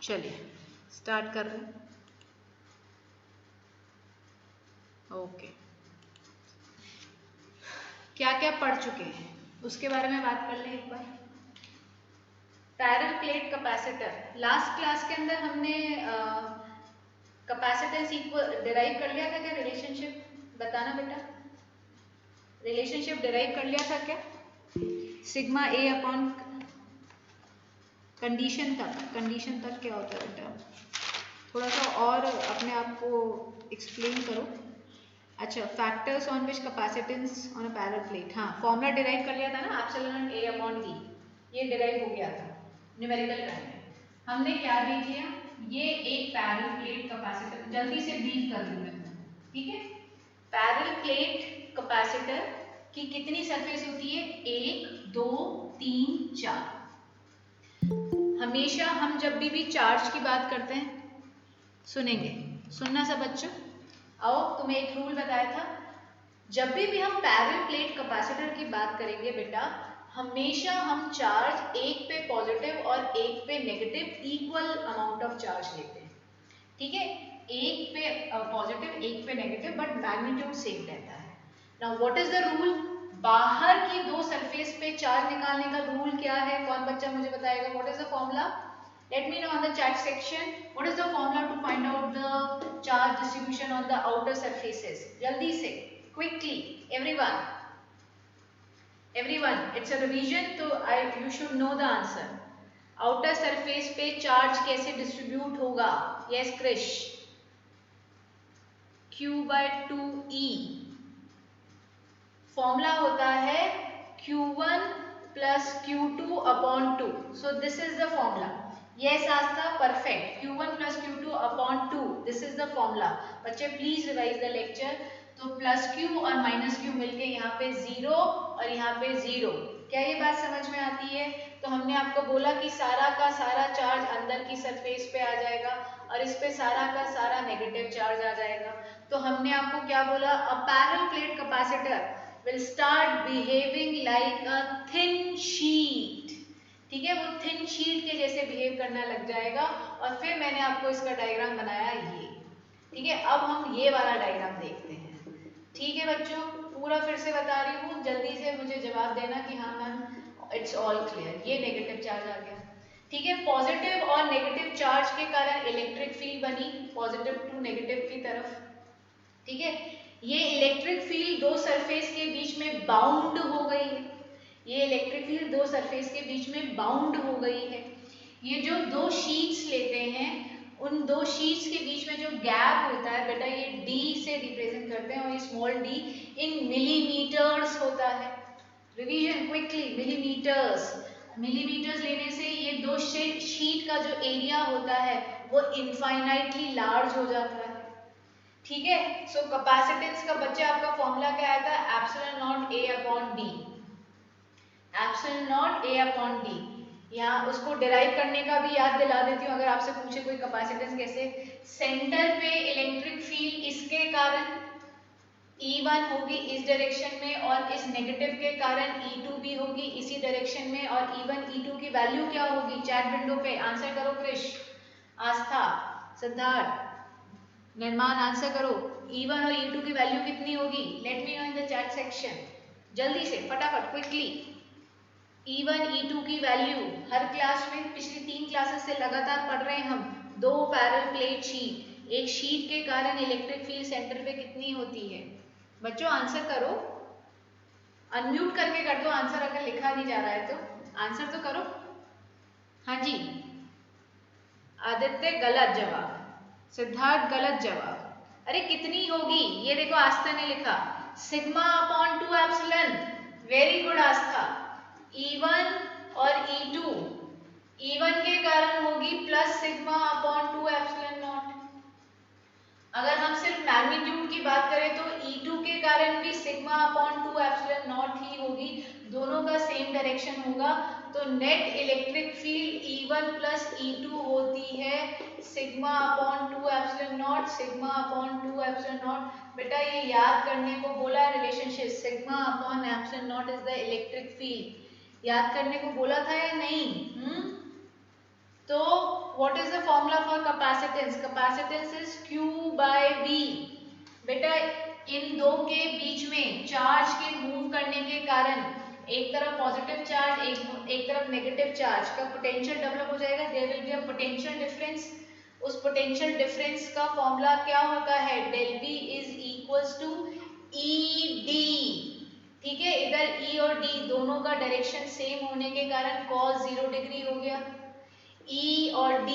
चलिए स्टार्ट कर रहे हैं। ओके, क्या क्या पढ़ चुके हैं उसके बारे में बात कर लें एक बार। Parallel plate capacitor, last class के अंदर हमने कैपेसिटेंस इक्वल डिराइव कर लिया था क्या? रिलेशनशिप बताना बेटा, रिलेशनशिप डिराइव कर लिया था क्या? सिग्मा ए अपॉन कंडीशन तक क्या होता है बेटा? थोड़ा सा और अपने आप को एक्सप्लेन करो। अच्छा, factors on which capacitance on a parallel plate, हाँ फॉर्मूला डिराइव कर लिया था ना, एप्सिलॉन ए अपॉन डी, ये डिराइव हो गया था न्यूमेरिकल करने। हमने क्या देख लिया, ये एक पैरेलल प्लेट कैपेसिटर, जल्दी से ब्रीफ कर दूं मैं, ठीक है। पैरेलल प्लेट कैपेसिटर की कितनी सरफेस होती है? 1 2 3 4। हमेशा हम जब भी चार्ज की बात करते हैं, सुनेंगे, सुनना सब बच्चों। आओ, तुम्हें एक रूल बताया था, जब भी हम पैरेलल प्लेट कैपेसिटर की बात करेंगे बेटा, हमेशा हम चार्ज एक पे पॉजिटिव और एक पे negative equal amount of charge लेते हैं, ठीक है। एक पे पॉजिटिव एक पे नेगेटिव, बट मैग्नीट्यूड सेम रहता है। Now what is the rule? बाहर की दो सरफेस पे चार्ज निकालने का रूल क्या है? कौन बच्चा मुझे बताएगा? What is the formula? Let me know on the chat section. What is the formula to find out the charge distribution on the outer surfaces? जल्दी से, quickly, everyone. Everyone, it's a revision, तो you should know the answer. Outer surface पे charge कैसे distribute होगा? Yes, Krish. Q/2E. Formula होता है Q1 plus Q2 upon 2. So this is the formula. Yes Aastha, perfect. Q1 plus Q2 upon 2. This is the formula. बच्चे please revise the lecture. तो plus Q और minus Q मिलके यहाँ पे 0 और यहाँ पे 0। क्या ये बात समझ में आती है? तो हमने आपको बोला कि सारा का सारा चार्ज अंदर की सरफेस पे आ जाएगा और इस पे सारा का सारा नेगेटिव चार्ज आ जाएगा। तो हमने आपको क्या बोला? अ parallel plate capacitor will start behaving like a thin sheet, ठीक है, वो थिन शीट के जैसे बिहेव करना लग जाएगा। और फिर मैंने आपको इसका डायग्राम बनाया ये, ठीक है। अब हम ये वाला डायग्राम देखते हैं, ठीक है बच्चों। पूरा फिर से बता रही हूँ, जल्दी से मुझे जवाब देना कि हाँ मैम इट्स ऑल क्लियर। ये नेगेटिव चार्ज आ गया, ठीक है। पॉजिटिव और नेगेटिव चार्ज के कारण इलेक्ट्रिक फील्ड बनी, पॉजिटिव टू नेगेटिव की तरफ, ठीक है। ये इलेक्ट्रिक फील्ड दो सरफेस के बीच में बाउंड हो गई है, ये इलेक्ट्रिक फील्ड दो सरफेस के बीच में बाउंड हो गई है। ये जो दो शीट्स लेते हैं, उन दो शीट्स के बीच में जो गैप होता है बेटा, ये d से रिप्रेजेंट करते हैं और ये स्मॉल d इन मिलीमीटर्स होता है। रिवीजन क्विकली, मिलीमीटर्स लेने से ये दो शीट का जो एरिया होता है वो इनफाइनाइटली लार्ज हो जाता है, ठीक है। सो कैपेसिटेंस का बच्चा आपका फॉर्मूला क्या आया था? एप्सिलॉन नॉट ए अपॉन डी, एप्सिलॉन नॉट ए अपॉन डी। यहाँ उसको डिराइव करने का भी याद दिला देती हूँ, अगर आपसे पूछे कोई कैपेसिटेंस कैसे। सेंटर पे इलेक्ट्रिक फील्ड इसके कारण E1 होगी इस डायरेक्शन में, और इस नेगेटिव के कारण E2 भी होगी इसी डायरेक्शन में। और E1 E2 की वैल्यू क्या होगी? चैट विंडो पे आंसर करो। क्रिश, आस्था, सिद्धार्थ, निर्माण, आंसर करो। E1 और E2 की वैल्यू कितनी होगी? Late me no in the chat section, जल्दी से फटाफट क्विकली। E1 E2 की वैल्यू हर क्लास में पिछली 3 क्लासेस से लगातार पढ़ रहे हैं हम। दो पैरेलल प्लेट शीट, एक शीट के कारण इलेक्ट्रिक फील्ड सेंटर पे कितनी होती है? बच्चों आंसर करो, अनम्यूट करके कर दो आंसर, अगर लिखा नहीं जा रहा है तो आंसर तो करो। हाँ जी, आदित्य गलत जवाब, सिद्धार्थ गलत जवाब। अरे कितनी होगी? ये देखो आस्था ने लिखा sigma upon 2 epsilon. Very good Astha. E1 और E2, E1 के कारण होगी plus sigma upon 2 epsilon naught. अगर हम सिर्फ मैग्नीट्यूड की बात करें तो E2 के कारण भी सिग्मा अपॉन 2 एप्सिलॉन नॉट ही होगी, दोनों का सेम डायरेक्शन होगा। तो net electric field E1 plus E2 होती है sigma upon 2 epsilon naught, sigma upon 2 epsilon naught. बेटा ये याद करने को बोला है relationship, sigma upon epsilon naught is the electric field. याद करने को बोला था या नहीं? तो what is the formula for capacitance? Capacitance is Q by V। बेटा इन दो के बीच में चार्ज के मूव करने के कारण एक तरफ पॉजिटिव चार्ज एक तरफ नेगेटिव चार्ज का पोटेंशियल डेवलप हो जाएगा। There will be a potential difference. उस पोटेंशियल डिफरेंस का फॉर्मूला क्या होता है? Del V is equals to ED। ठीक है, इधर E और D दोनों का डायरेक्शन सेम होने के कारण cos 0 डिग्री हो गया। E और D,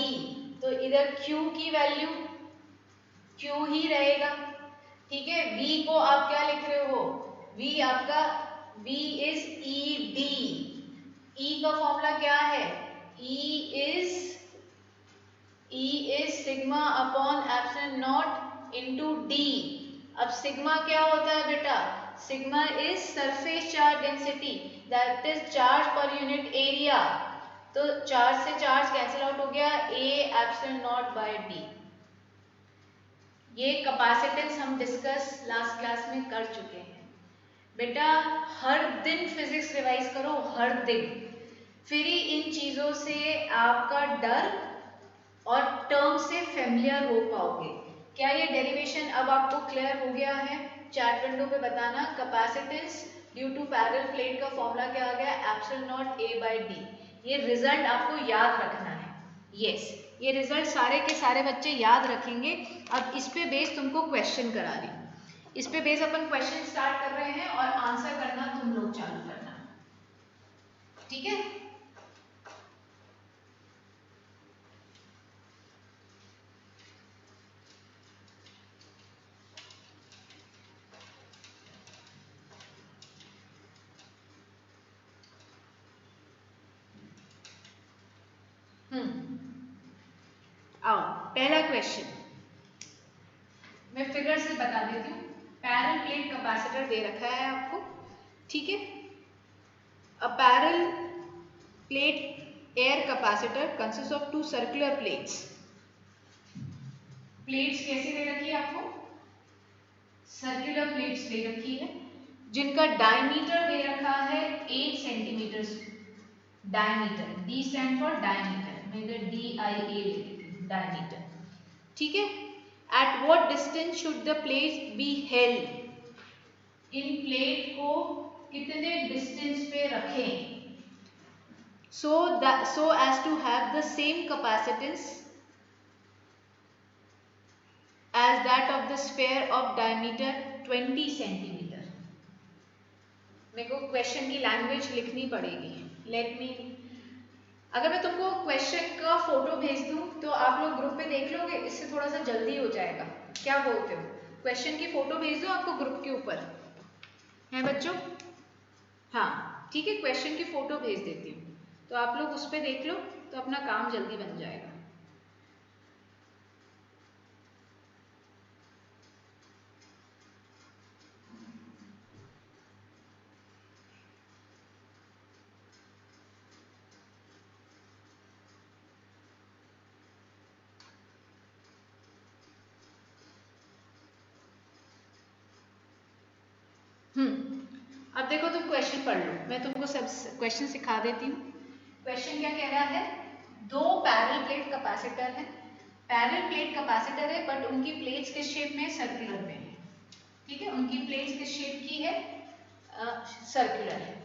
तो इधर Q की वैल्यू Q ही रहेगा। ठीक है, V को आप क्या लिख रहे हो? V आपका V इज ED। E का फॉर्मूला क्या है? E is sigma upon epsilon naught into D। अब सिग्मा क्या होता है बेटा? Sigma is surface charge density, that is charge per unit area. तो चार्ज से चार्ज कैंसिल आउट हो गया, A epsilon naught by D। ये कैपेसिटेंस हम डिस्कस लास्ट क्लास में कर चुके हैं। बेटा हर दिन फिजिक्स रिवाइज करो, हर दिन, फिर ही इन चीजों से आपका डर और टर्म से फेमिलियर हो पाओगे। क्या ये डेरिवेशन अब आपको क्लियर हो गया है? चैट विंडो पे बताना capacitance due to parallel plate का फॉर्मूला क्या आ गया? Epsilon naught A by D। ये रिजल्ट आपको याद रखना है। यस, ये रिजल्ट सारे के सारे बच्चे याद रखेंगे। अब इस पे बेस तुमको क्वेश्चन करा रही हूँ। इस पे बेस अपन क्वेश्चन स्टार्ट कर रहे हैं और आंसर करना तुम लोग चालू करना। ठीक है? आओ पहला क्वेश्चन मैं फिगर से बता देती हूँ। पैरेलल प्लेट कैपेसिटर दे रखा है आपको। ठीक है, a parallel plate air capacitor consist of two circular plates. Plates कैसी दे रखी है आपको? सर्कुलर प्लेट्स दे रखी है, जिनका डायमीटर दे रखा है 8 centimetre. Diameter, D stand for diameter, मैं इधर DIA ले लेती हूँ, डायमीटर। ठीक है, at what distance should the plate be held? In plate को कितने डिस्टेंस पे रखें so as to have the same capacitance as that of the sphere of diameter 20 centimetre. मेरे को क्वेश्चन की लैंग्वेज लिखनी पड़ेगी। लेट मी, अगर मैं तुमको क्वेश्चन का फोटो भेज दूं तो आप लोग ग्रुप पे देख लोगे, इससे थोड़ा सा जल्दी हो जाएगा। क्या बोलते हो? क्वेश्चन की फोटो भेज दो आपको ग्रुप के ऊपर, है बच्चों? हाँ ठीक है, क्वेश्चन की फोटो भेज देती हूँ तो आप लोग उस पर देख लो, तो अपना काम जल्दी बन जाएगा। अब देखो तुम क्वेश्चन पढ़ लो, मैं तुमको सब क्वेश्चन सिखा देती हूँ। क्वेश्चन क्या कह रहा है? दो पैरेलल प्लेट कैपेसिटर है। पैरेलल प्लेट कैपेसिटर है बट उनकी प्लेट्स किस शेप में? सर्कुलर में है। ठीक है, उनकी प्लेट्स किस शेप की है? सर्कुलर है।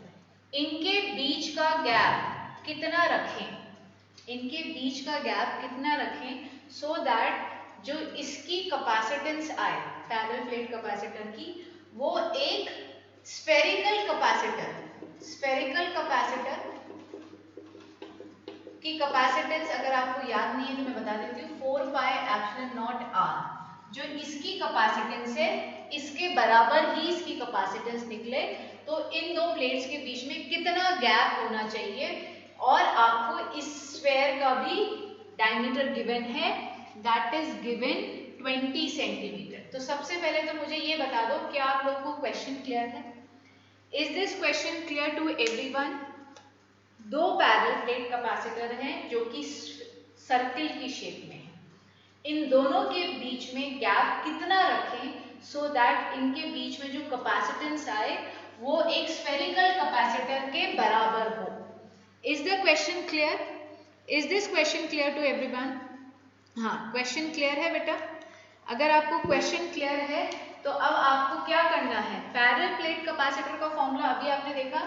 इनके बीच का गैप कितना रखें? इनके बीच का गैप कितना रखें सो दैट जो इसकी कैपेसिटेंस आए पैरेलल प्लेट कैपेसिटर की, वो एक स्फेरिकल कैपेसिटर की कैपेसिटेंस, अगर आपको याद नहीं है तो मैं बता देती हूँ, 4 पाई एप्सिलॉन नॉट r। जो इसकी कैपेसिटेंस है इसके बराबर ही इसकी कैपेसिटेंस निकले, तो इन दो प्लेट्स के बीच में कितना गैप होना चाहिए? और आपको इस स्फेयर का भी डायमीटर गिवन है, दैट इज गिवन 20 सेंटीमीटर। तो सबसे पहले तो मुझे ये बता दो, क्या आप लोगों को क्वेश्चन क्लियर है? Is this question clear to everyone? दो पैरेलल प्लेट कैपेसिटर हैं जो कि सर्कल की शेप में है। इन दोनों के बीच में गैप कितना रखें सो दैट इनके बीच में जो कैपेसिटेंस आए वो एक स्फेरिकल कैपेसिटर के बराबर हो। Is the question clear? Is this question clear to everyone? हाँ, क्वेश्चन क्लियर है बेटा? अगर आपको क्वेश्चन क्लियर है तो अब आपको क्या करना है, पैरेलल प्लेट कैपेसिटर का फॉर्मूला अभी आपने देखा,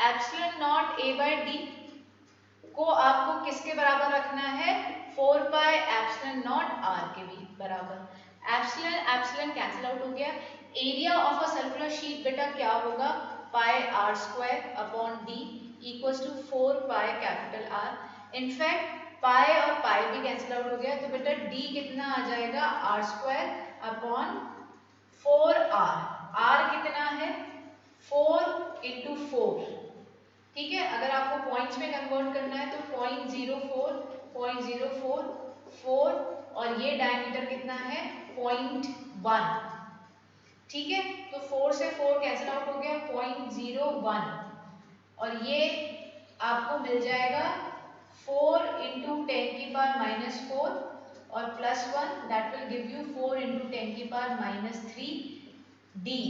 epsilon naught A by D को आपको किसके बराबर रखना है, 4 पाई एप्सिलॉन नॉट आर के भी बराबर। एप्सिलॉन एप्सिलॉन कैंसिल आउट हो गया। Area of a circular sheet बेटा क्या होगा, pi r square upon d equals to 4 pi capital R. In fact pi और पाई भी कैंसिल आउट हो गया, तो बेटा डी कितना आ जाएगा, are square upon 4r। r कितना है, 4 इंटू 4। ठीक है, अगर आपको पॉइंट्स में कन्वर्ट करना है तो 0.04 0.04 4 और ये डायमीटर कितना है 0.1। ठीक है, तो 4 से 4 कैंसिल आउट हो गया 0.01 और ये आपको मिल जाएगा 4 इंटू 10 की पावर माइनस 4 और plus 1 that will give you 4 into 10 की पावर माइनस 3 डी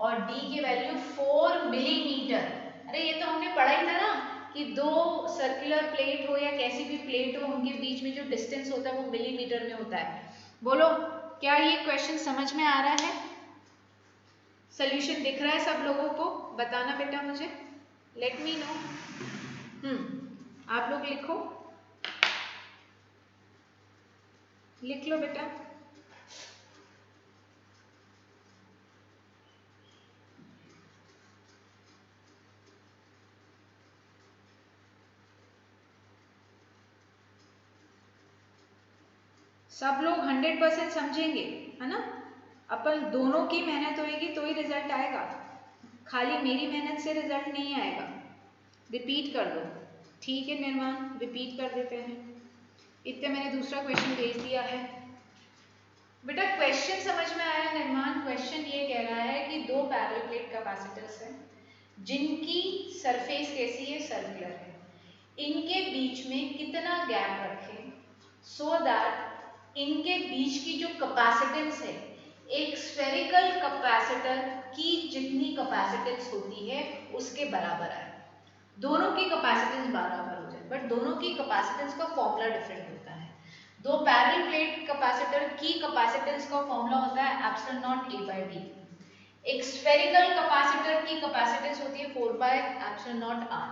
और डी की वैल्यू 4 मिलीमीटर। अरे ये तो हमने पढ़ा ही था ना कि दो सर्कुलर प्लेट हो या कैसी भी प्लेट हो उनके बीच में जो डिस्टेंस होता है वो मिलीमीटर में होता है। बोलो क्या ये क्वेश्चन समझ में आ रहा है? सोल्यूशन दिख रहा है सब लोगों को? बताना बेटा मुझे, लेट मी नो। आप लोग लिखो, लिख लो बेटा। सब लोग 100% समझेंगे, है ना? अपन दोनों की मेहनत होएगी तो ही रिजल्ट आएगा, खाली मेरी मेहनत से रिजल्ट नहीं आएगा। रिपीट कर दो, ठीक है निर्माण, रिपीट कर देते हैं। इतने मैंने दूसरा क्वेश्चन भेज दिया है बेटा। क्वेश्चन समझ में आया निर्माण? क्वेश्चन ये कह रहा है कि दो पैरेलल प्लेट कैपेसिटर्स हैं जिनकी सरफेस कैसी है, सर्कुलर है, इनके बीच में कितना गैप रखें सो दैट इनके बीच की जो कैपेसिटेंस है एक स्फेरिकल कैपेसिटर की जितनी कैपेसिटेंस होती है उसके बराबर आए। दोनों की कैपेसिटेंस बराबर हो जाए, बट दोनों की कैपेसिटेंस का फॉर्मूला डिफरेंट होता है। दो पैरेलल प्लेट कैपेसिटर की कैपेसिटेंस का फॉर्मूला होता है epsilon naught A by D. एक स्फेरिकल कैपेसिटर की कैपेसिटेंस होती है 4 बाय एप्सिलॉन नॉट आर।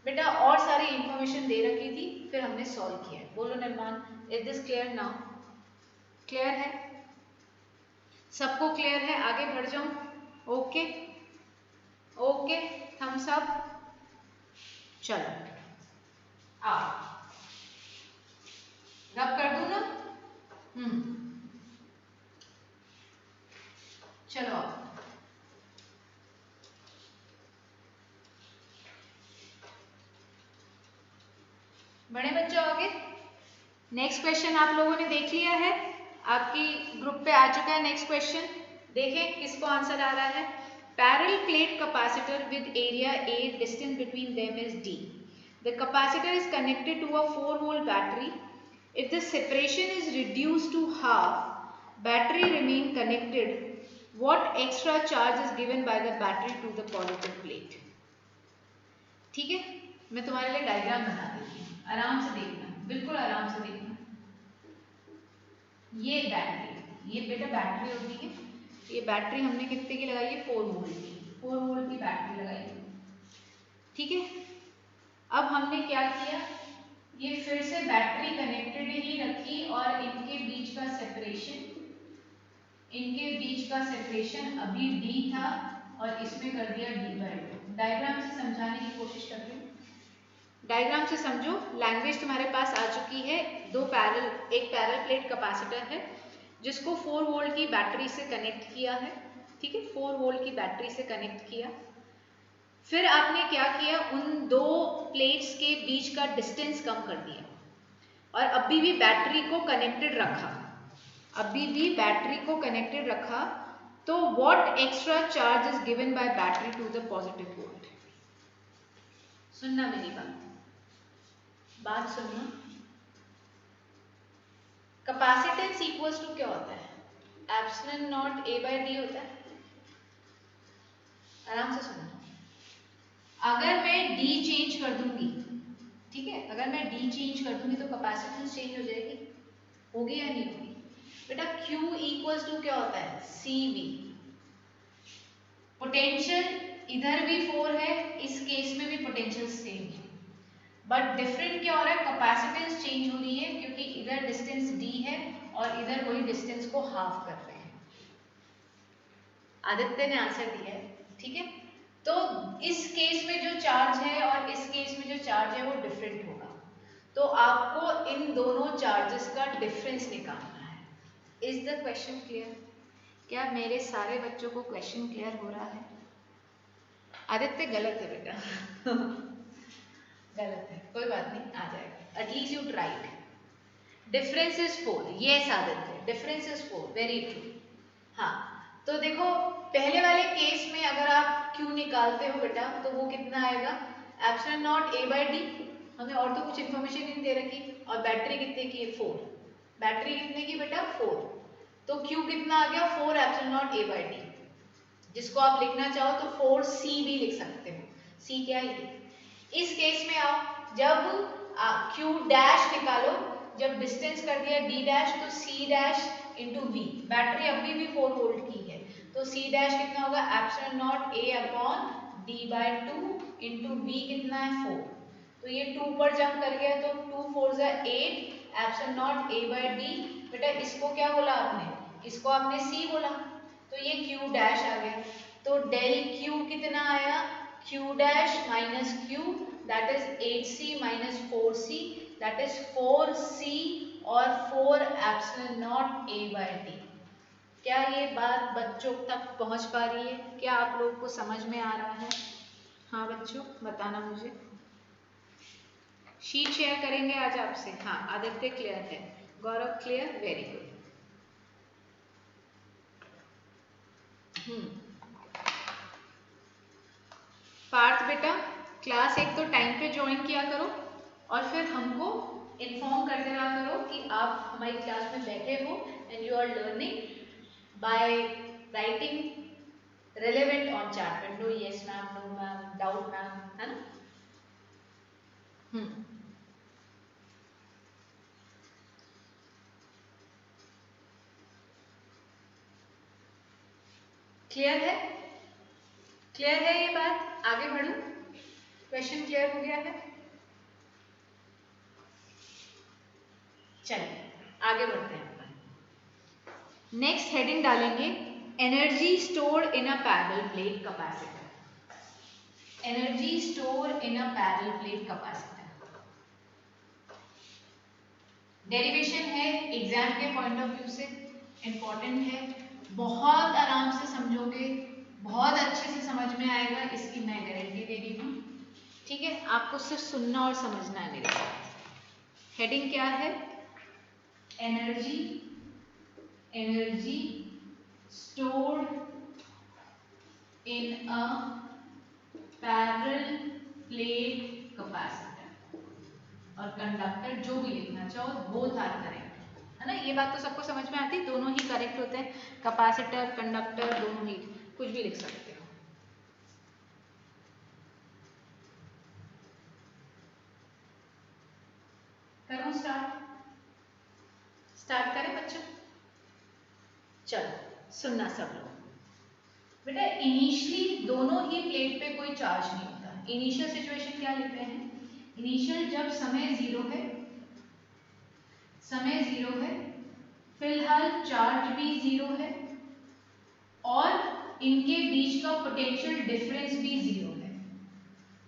बेटा और सारी इंफॉर्मेशन दे रखी थी, फिर हमने सॉल्व किया। बोलो Nirman, is this clear now? Clear है? सबको क्लियर है? आगे बढ़ जाऊं? Okay okay, thumbs up. चलो आओ, रब कर दूं ना? चलो आओ। बड़े बच्चों आगे नेक्स्ट क्वेश्चन आप लोगों ने देख लिया है, आपकी ग्रुप पे आ चुका है नेक्स्ट क्वेश्चन। देखें किसको आंसर आ रहा है। Parallel plate capacitor with area A, distance between them is D. The capacitor is connected to a 4-volt battery. If the separation is reduced to half, battery remain connected. What extra charge is given by the battery to the positive plate? ठीक है, मैं तुम्हारे लिए diagram बना देती हूँ, आराम से देखना, बिल्कुल आराम से देखना। ये बैटरी, ये बेटा बैटरी होती है, ये बैटरी हमने कितने की लगाई है, 4 वोल्ट की, 4 वोल्ट की बैटरी लगाई है। ठीक है, अब हमने क्या किया, ये फिर से बैटरी कनेक्टेड ही रखी और इनके बीच का सेपरेशन, इनके बीच का सेपरेशन अभी D था और इसमें कर दिया D/2। डायग्राम से समझाने की कोशिश कर रही हूँ, डायग्राम से समझो, लैंग्वेज तुम्हारे पास आ चुकी है। दो पैरेलल, एक पैरेलल प्लेट कैपेसिटर है जिसको 4 वोल्ट की बैटरी से कनेक्ट किया है। ठीक है, 4 वोल्ट की बैटरी से कनेक्ट किया। फिर आपने क्या किया, उन दो प्लेट्स के बीच का डिस्टेंस कम कर दिया और अभी भी बैटरी को कनेक्टेड रखा, अभी भी बैटरी को कनेक्टेड रखा। तो what extra charge is given by battery to the positive volt? सुनना मेरी बात सुनना। कैपेसिटेंस इक्वल्स टू क्या होता है, epsilon naught A by D होता है। आराम से सुनना, अगर मैं डी चेंज कर दूंगी ठीक है, अगर मैं डी चेंज कर दूंगी तो कैपेसिटेंस चेंज हो जाएगी, होगी या नहीं होगी बेटा। Q इक्वल्स टू क्या होता है, CV। पोटेंशियल इधर भी 4 है, इस केस में भी पोटेंशियल सेम है, बट डिफरेंट क्या हो रहा है, कैपेसिटेंस चेंज हो रही है, क्योंकि इधर डिस्टेंस D है और इधर वही डिस्टेंस को हाफ कर रहे हैं। आदित्य ने आंसर दिया है, ठीक है। तो इस केस में जो चार्ज है और इस केस में जो चार्ज है वो डिफरेंट होगा, तो आपको इन दोनों चार्जेस का डिफरेंस निकालना है। Is the question clear? क्या मेरे सारे बच्चों को क्वेश्चन क्लियर हो रहा है? आदित्य गलत है बेटा गलत है, कोई बात नहीं, आ जाएगा, at least you tried. Difference is 4, yes Aditya, difference is 4, very true. हाँ, तो देखो पहले वाले केस में अगर आप Q निकालते हो बेटा तो वो कितना आएगा, epsilon naught A by D, हमें और तो कुछ इन्फॉर्मेशन नहीं दे रखी, और बैटरी कितने की है, 4, बैटरी कितने की बेटा 4, तो Q कितना आ गया, 4 epsilon naught A by D, जिसको आप लिखना चाहो तो 4C भी लिख सकते हो, C क्या है ये। इस केस में आओ, जब Q डैश निकालो, जब डिस्टेंस कर दिया D डैश तो C dash into V, battery अभी भी 4 वोल्ट की है, तो C डैश कितना होगा, epsilon naught A upon D by 2 into V कितना है 4, तो ये 2 पर जंप कर गया तो 2 4 जा 8 epsilon naught A by D, बेटा इसको क्या बोला आपने, इसको आपने C बोला, तो ये Q डैश आ गया, तो डेल Q कितना आया, Q dash minus Q that is 8C minus 4C that is 4C और 4 epsilon naught A by D। क्या ये बात बच्चों तक पहुंच पा रही है? क्या आप लोगों को समझ में आ रहा है? हाँ बच्चों बताना मुझे। शीट शेयर करेंगे आज आपसे। हाँ आदित्य क्लियर है, गौरव क्लियर, वेरी गुड। पार्थ बेटा क्लास एक तो टाइम पे ज्वाइन किया करो और फिर हमको इन्फॉर्म करते रहा करो कि आप हमारी क्लास में बैठे हो and you are learning by writing relevant on chat window, yes ma'am, no ma'am, doubt ma'am, है ना। क्लियर है? क्लियर है ये बात? आगे बढ़ूं? क्वेश्चन क्लियर हो गया है? चलिए आगे बढ़ते हैं। नेक्स्ट हेडिंग डालेंगे energy stored in a parallel plate capacitor. Energy stored in a parallel plate capacitor, derivation है, एग्जाम के पॉइंट ऑफ व्यू से इंपॉर्टेंट है, बहुत आराम से समझोगे, बहुत अच्छे से समझ में आएगा, इसकी मैं गारंटी दे रही हूँ, ठीक है। आपको सिर्फ सुनना और समझना है मेरे साथ। हेडिंग क्या है, energy stored in a parallel plate capacitor और कंडक्टर, जो भी लिखना चाहो बोथ आर करेक्ट, है ना। ये बात तो सबको समझ में आती है, दोनों ही करेक्ट होते हैं, कैपेसिटर कंडक्टर दोनों ही, कुछ भी लिख सकते हो। करूं स्टार्ट करें बच्चों? चलो सुनना सब लोग बेटा, इनिशियली दोनों ही प्लेट पे कोई चार्ज नहीं होता। इनिशियल सिचुएशन क्या लिखते हैं, इनिशियल जब समय जीरो है, फिलहाल चार्ज भी जीरो है और इनके बीच का पोटेंशियल डिफरेंस भी जीरो है,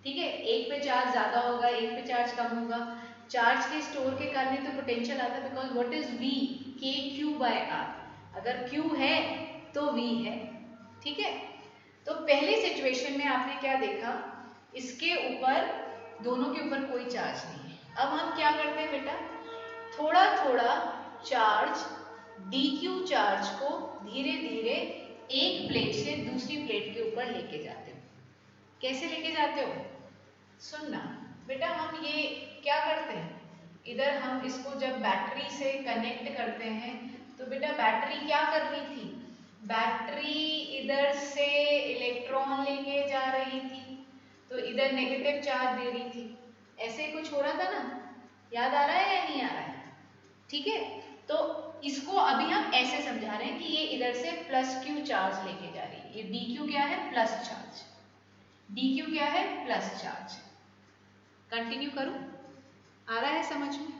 ठीक है। एक पे चार्ज ज्यादा होगा, एक पे चार्ज कम होगा, चार्ज के स्टोर के कारण तो पोटेंशियल आता है, because what is V, KQ by R, अगर Q है तो V है, ठीक है। तो पहली सिचुएशन में आपने क्या देखा, इसके ऊपर, दोनों के ऊपर कोई चार्ज नहीं है। अब हम क्या करते हैं बेटा, थोड़ा थोड़ा चार्ज DQ चार्ज को धीरे धीरे एक प्लेट से दूसरी प्लेट के ऊपर लेके जाते हो। कैसे लेके जाते हो, सुनना बेटा, हम ये क्या करते हैं, इधर हम इसको जब बैटरी से कनेक्ट करते हैं तो बेटा बैटरी क्या कर रही थी, बैटरी इधर से इलेक्ट्रॉन लेके जा रही थी, तो इधर नेगेटिव चार्ज दे रही थी, ऐसे कुछ हो रहा था ना, याद आ रहा है या नहीं आ रहा है? ठीक है, तो इसको अभी हम ऐसे समझा रहे हैं कि ये इधर से प्लस क्यू चार्ज लेके जा रही है, ये डी क्यू क्या है? Plus charge. डी क्यू क्या है? Plus charge. कंटिन्यू करूं? आ रहा है समझ में?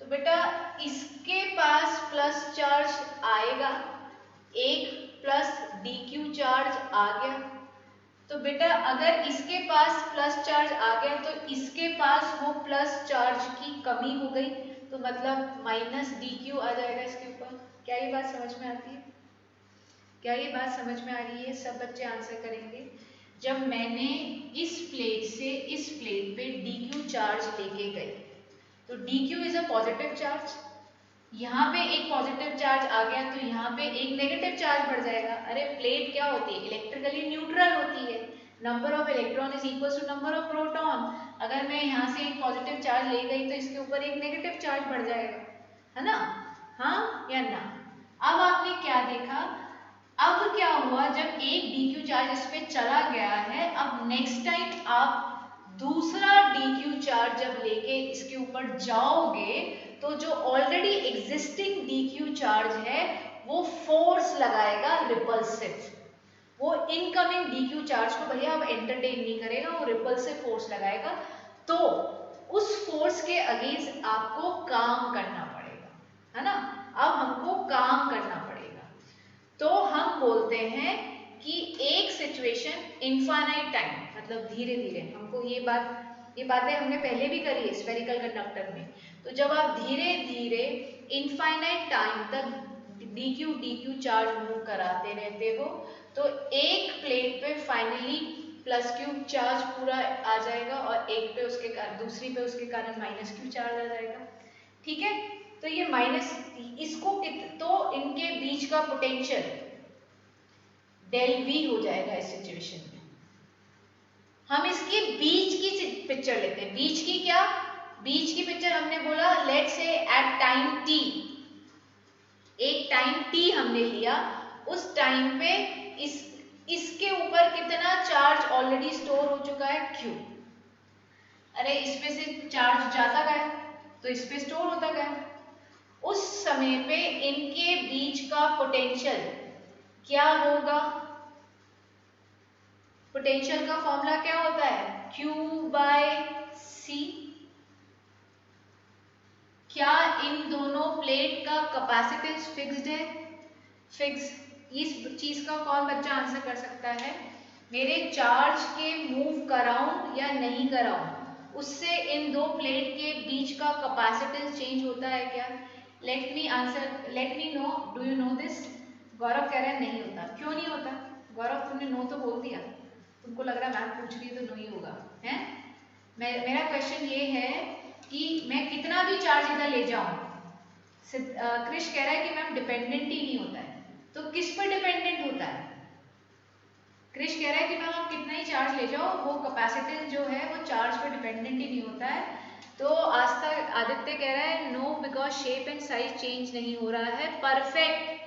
तो बेटा इसके पास प्लस चार्ज आएगा, एक प्लस डी क्यू चार्ज आ गया। तो बेटा अगर इसके पास प्लस चार्ज आ गया तो इसके पास वो प्लस चार्ज की कमी हो गई, तो मतलब माइनस डी क्यू आ जाएगा इसके ऊपर। क्या ये बात समझ में आती है? क्या ये बात समझ में आ रही है? सब बच्चे आंसर करेंगे। जब मैंने इस प्लेट से इस प्लेट पे डी क्यू चार्ज लेके गई, तो D Q is a positive charge, यहाँ पे एक पॉजिटिव चार्ज आ गया तो यहाँ पे एक नेगेटिव चार्ज बढ़ जाएगा। अरे प्लेट क्या होती है? इलेक्ट्रिकली न्यूट्रल होती है। Number of electron is equal to number of proton. अगर मैं यहाँ से एक पॉजिटिव चार्ज ले गई तो इसके ऊपर एक नेगेटिव चार्ज बढ़ जाएगा, है ना? हाँ या ना? अब आपने क्या देखा, अब क्या हुआ, जब एक डी क्यू चार्ज इस पे चला गया है, अब नेक्स्ट टाइम आप दूसरा डी क्यू चार्ज जब लेके इसके ऊपर जाओगे तो जो already existing D Q charge है वो फोर्स लगाएगा रिपल्सिव। वो इनकमिंग डी क्यू चार्ज को भैया अब एंटरटेन नहीं करेगा, वो रिपल्सिव फोर्स लगाएगा। तो उस फोर्स के अगेंस्ट आपको काम करना पड़ेगा, है ना? अब हमको काम करना पड़ेगा, तो हम बोलते हैं कि एक सिचुएशन इनफाइनाइट टाइम, मतलब धीरे धीरे, हमको ये बातें हमने पहले भी करी है स्फेरिकल कंडक्टर में। तो जब आप धीरे धीरे इनफाइनाइट टाइम तक डी क्यू चार्ज मूव कराते रहते हो, तो एक प्लेट पे फाइनली प्लस क्यू चार्ज पूरा आ जाएगा और एक पे उसके दूसरी पे उसके कारण माइनस क्यू चार्ज आ जाएगा। ठीक है, तो ये माइनस, इसको तो इनके बीच का पोटेंशियल डेल वी हो जाएगा इस सिचुएशन में। हम इसके बीच की पिक्चर लेते हैं। बीच की क्या? बीच की पिक्चर हमने बोला let's say at time T, एक टाइम टी हमने लिया, उस टाइम पे इसके ऊपर कितना चार्ज ऑलरेडी स्टोर हो चुका है? क्यू। अरे इसमें से चार्ज जाता गया तो इस पे स्टोर होता गया। उस समय पे इनके बीच का पोटेंशियल क्या होगा? पोटेंशियल का फॉर्मूला क्या होता है? Q bye C। क्या इन दोनों प्लेट का कैपेसिटेंस फिक्स्ड है? फिक्स। इस चीज का कौन बच्चा आंसर कर सकता है? मेरे चार्ज के मूव कराऊं या नहीं कराऊं, उससे इन दो प्लेट के बीच का कैपेसिटेंस चेंज होता है क्या? Let me answer, let me know, do you know this? Gaurav कह रहा है नहीं होता। क्यों नहीं होता? गौरव तुमने नो तो बोल दिया, तुमको लग रहा है मैम पूछ रही है तो नहीं होगा, है? मेरा क्वेश्चन ये है कि मैं कितना भी चार्ज इधर ले जाऊं, क्रिश कह रहा है कि मैम डिपेंडेंट ही नहीं होता है, तो किस पर डिपेंडेंट होता है? क्रिश कह रहा है कि मैम आप कितना ही चार्ज ले जाओ, वो कैपेसिटेंस जो है वो चार्ज पर डिपेंडेंट ही नहीं होता है। तो आदित्य कह रहा है no because shape and size change नहीं हो रहा है। परफेक्ट,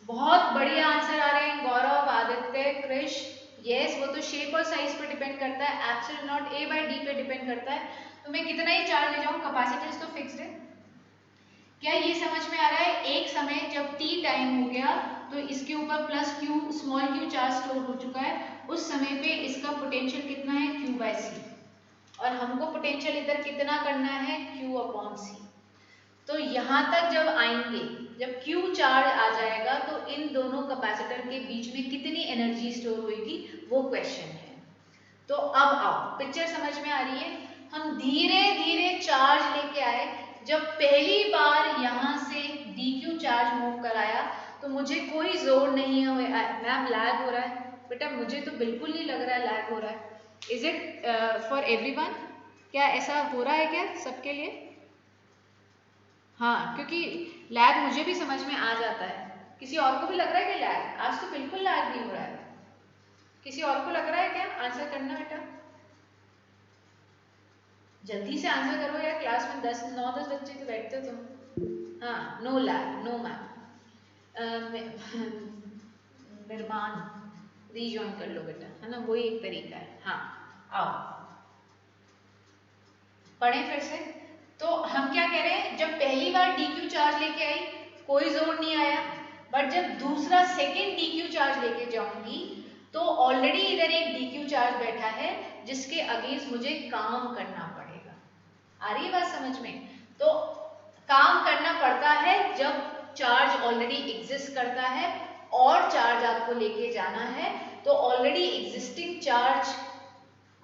बहुत बढ़िया आंसर आ रहे हैं गौरव, आदित्य, क्रिश। यस, वो तो शेप और साइज पर डिपेंड करता है, absolute not A by d पे डिपेंड करता है। तो मैं कितना ही चार्ज ले जाऊं, कैपेसिटेंस तो फिक्स्ड है। क्या ये समझ में आ रहा है? एक समय जब t टाइम हो गया तो इसके ऊपर plus q small q charge store हो चुका है, उस समय पे इसका पोटेंशियल कितना है? q बाय सी। और हमको पोटेंशियल इधर कितना करना है? q अपॉन सी। तो यहाँ तक जब आएंगे, जब q चार्ज आ जाएगा तो इन दोनों कैपेसिटर के बीच में कितनी एनर्जी स्टोर होगी, वो क्वेश्चन है। तो अब आओ, पिक्चर समझ में आ रही है? हम धीरे धीरे चार्ज लेके आए। जब पहली बार यहाँ से dq चार्ज मूव कराया तो मुझे कोई जोर नहीं है मैम लैग हो रहा है। बेटा मुझे तो बिल्कुल नहीं लग रहा है लैग हो रहा है। Is it for everyone? क्या ऐसा हो रहा है क्या सबके लिए? हाँ, क्योंकि लैग मुझे भी समझ में आ जाता है। किसी और को भी लग रहा है कि लैग? आज तो बिल्कुल लैग नहीं हो रहा है। किसी और को लग रहा है क्या? आंसर करना बेटा, जल्दी से आंसर करो यार, क्लास में 9-10 बच्चे तो बैठते हो तुम। हाँ, नो लैग, नो मैम। निर्माण रीजॉइन कर लो बेटा, है ना, वही एक तरीका है। हाँ आओ, पढ़ें फिर से। तो हम क्या कह रहे हैं, जब पहली बार dq चार्ज लेके आई कोई जोर नहीं आया, बट जब दूसरा सेकेंड dq चार्ज लेके जाऊंगी तो ऑलरेडी इधर एक dq चार्ज बैठा है जिसके अगेंस्ट मुझे काम करना पड़ेगा। आ रही है बात समझ में? तो काम करना पड़ता है जब चार्ज ऑलरेडी एग्जिस्ट करता है और चार्ज आपको लेके जाना है, तो ऑलरेडी एग्जिस्टिंग चार्ज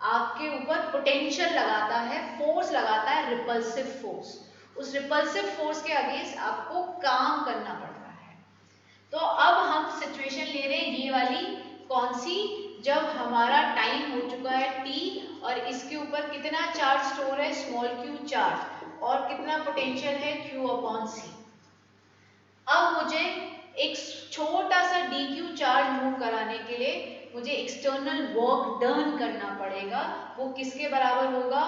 आपके ऊपर पोटेंशियल लगाता है, फोर्स लगाता है, रिपल्सिव फोर्स। उस रिपल्सिव फोर्स के अगेंस्ट आपको काम करना पड़ता है। तो अब हम सिचुएशन ले रहे हैं ये वाली, कौन सी, जब हमारा टाइम हो चुका है t और इसके ऊपर कितना चार्ज स्टोर है, स्मॉल q चार्ज, और कितना पोटेंशियल है q अपॉन c। अब मुझे एक छोटा सा dq चार्ज मूव कराने के लिए मुझे एक्सटर्नल वर्क डन करना पड़ेगा। वो किसके बराबर होगा,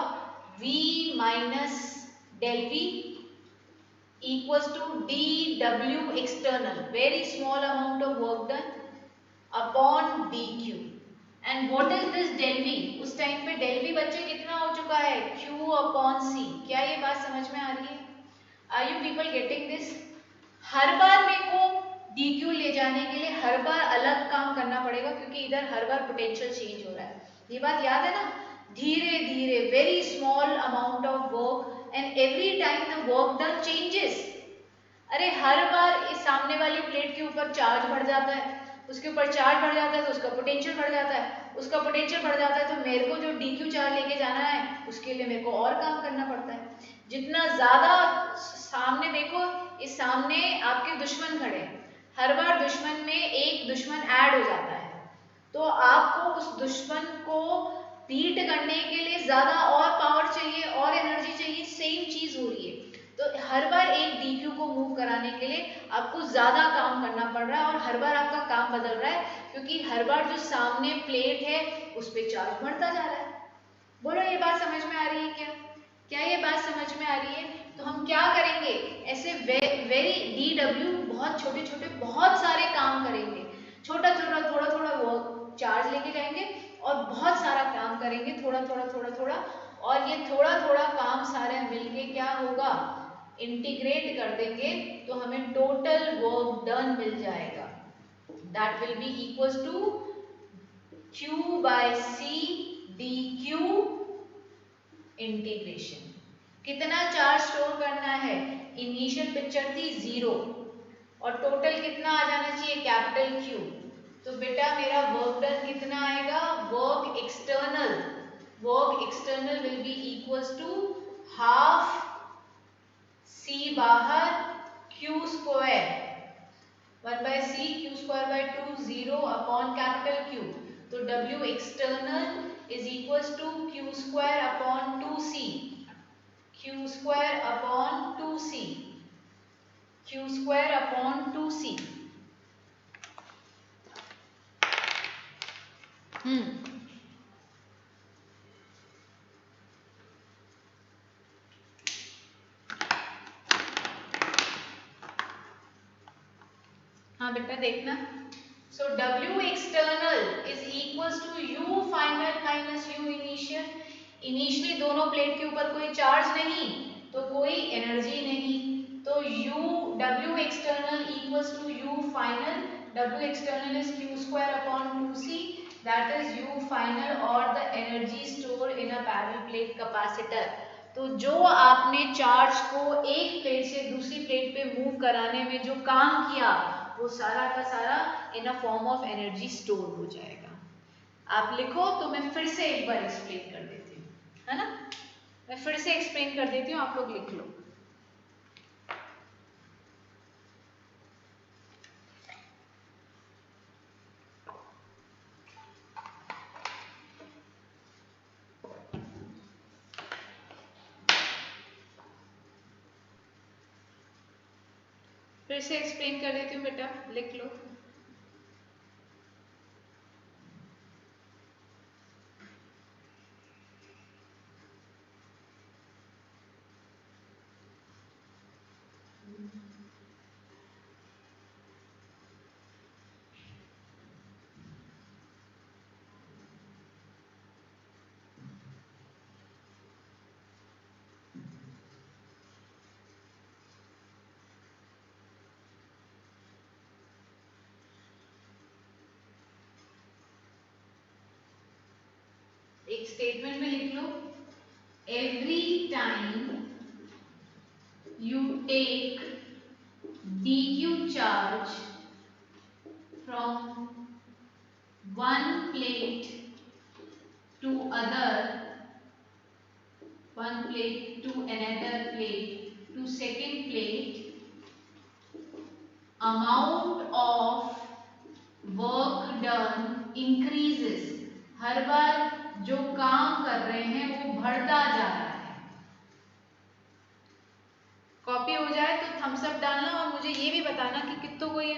v minus del v equals to dw external, very small amount of work done, upon dq। and what is this del v? उस टाइम पे del v बच्चे कितना हो चुका है, q upon c। क्या ये बात समझ में आ रही है? Are you people getting this? हर बार मेरे को dq ले जाने के लिए हर बार अलग काम करना पड़ेगा, क्योंकि इधर हर बार पोटेंशियल चेंज हो रहा है। ये बात याद है ना? धीरे धीरे, very small amount of work and every time the work done changes. अरे हर बार इस सामने वाली प्लेट के ऊपर चार्ज बढ़ जाता है, उसके ऊपर चार्ज बढ़ जाता है तो उसका पोटेंशियल बढ़ जाता है, उसका पोटेंशियल बढ़ जाता है तो मेरे को जो dq चार्ज लेके जाना है उसके लिए मेरे को और काम करना पड़ता है। जितना ज्यादा सामने देखो, इस सामने आपके दुश्मन खड़े हैं, हर बार दुश्मन में एक दुश्मन ऐड हो जाता है, तो आपको उस दुश्मन को बीट करने के लिए ज्यादा और पावर चाहिए और एनर्जी चाहिए। सेम चीज हो रही है, तो हर बार एक dq को मूव कराने के लिए आपको ज्यादा काम करना पड़ रहा है और हर बार आपका काम बदल रहा है, क्योंकि हर बार जो सामने प्लेट है उस पर चार्ज बढ़ता जा रहा है। बोलो ये बात समझ में आ रही है क्या? क्या ये बात समझ में आ रही है? तो हम क्या करेंगे, ऐसे वेरी dw बहुत छोटे छोटे बहुत सारे काम करेंगे, छोटा छोटा थोड़ा थोड़ा वर्क चार्ज लेके जाएंगे और बहुत सारा काम करेंगे, थोड़ा थोड़ा थोड़ा थोड़ा, और ये थोड़ा थोड़ा काम सारे मिलके क्या होगा, इंटीग्रेट कर देंगे तो हमें टोटल वर्क डन मिल जाएगा। That will be equals to q bye c dq integration. कितना चार्ज स्टोर करना है, इनिशियल पिक्चर थी 0 और टोटल कितना आ जाना चाहिए, कैपिटल Q। तो बेटा मेरा वर्क डन कितना आएगा, work external will be equals to half c बाहर q square 1 by c q स्क्वायर by 2 0 अपॉन कैपिटल Q। तो w external is equals to q square upon 2c, q square upon 2c, q square upon 2c। हाँ बेटा देखना, so W external is equals to U final minus U initial. Initially दोनों plate के ऊपर कोई charge नहीं तो कोई एनर्जी नहीं, तो W external equals to U final, W external is Q square upon 2C, that is U final और the energy store in a parallel plate capacitor. तो जो आपने चार्ज को एक प्लेट से दूसरी प्लेट पे मूव कराने में जो काम किया वो सारा का सारा in a form of energy store हो जाएगा। आप लिखो तो मैं फिर से एक बार एक्सप्लेन कर देती हूँ, है ना? मैं फिर से एक्सप्लेन कर देती हूँ, आप लोग लिख लो। फिर से एक्सप्लेन कर देती हूँ बेटा, लिख लो। एक स्टेटमेंट में लिख लो, every time you take dq charge from one plate to another plate to second plate, amount of work done increases. हर बार जो काम कर रहे हैं वो बढ़ता जा रहा है। कॉपी हो जाए तो थम्स अप डालना और मुझे ये भी बताना कि कितनों को ये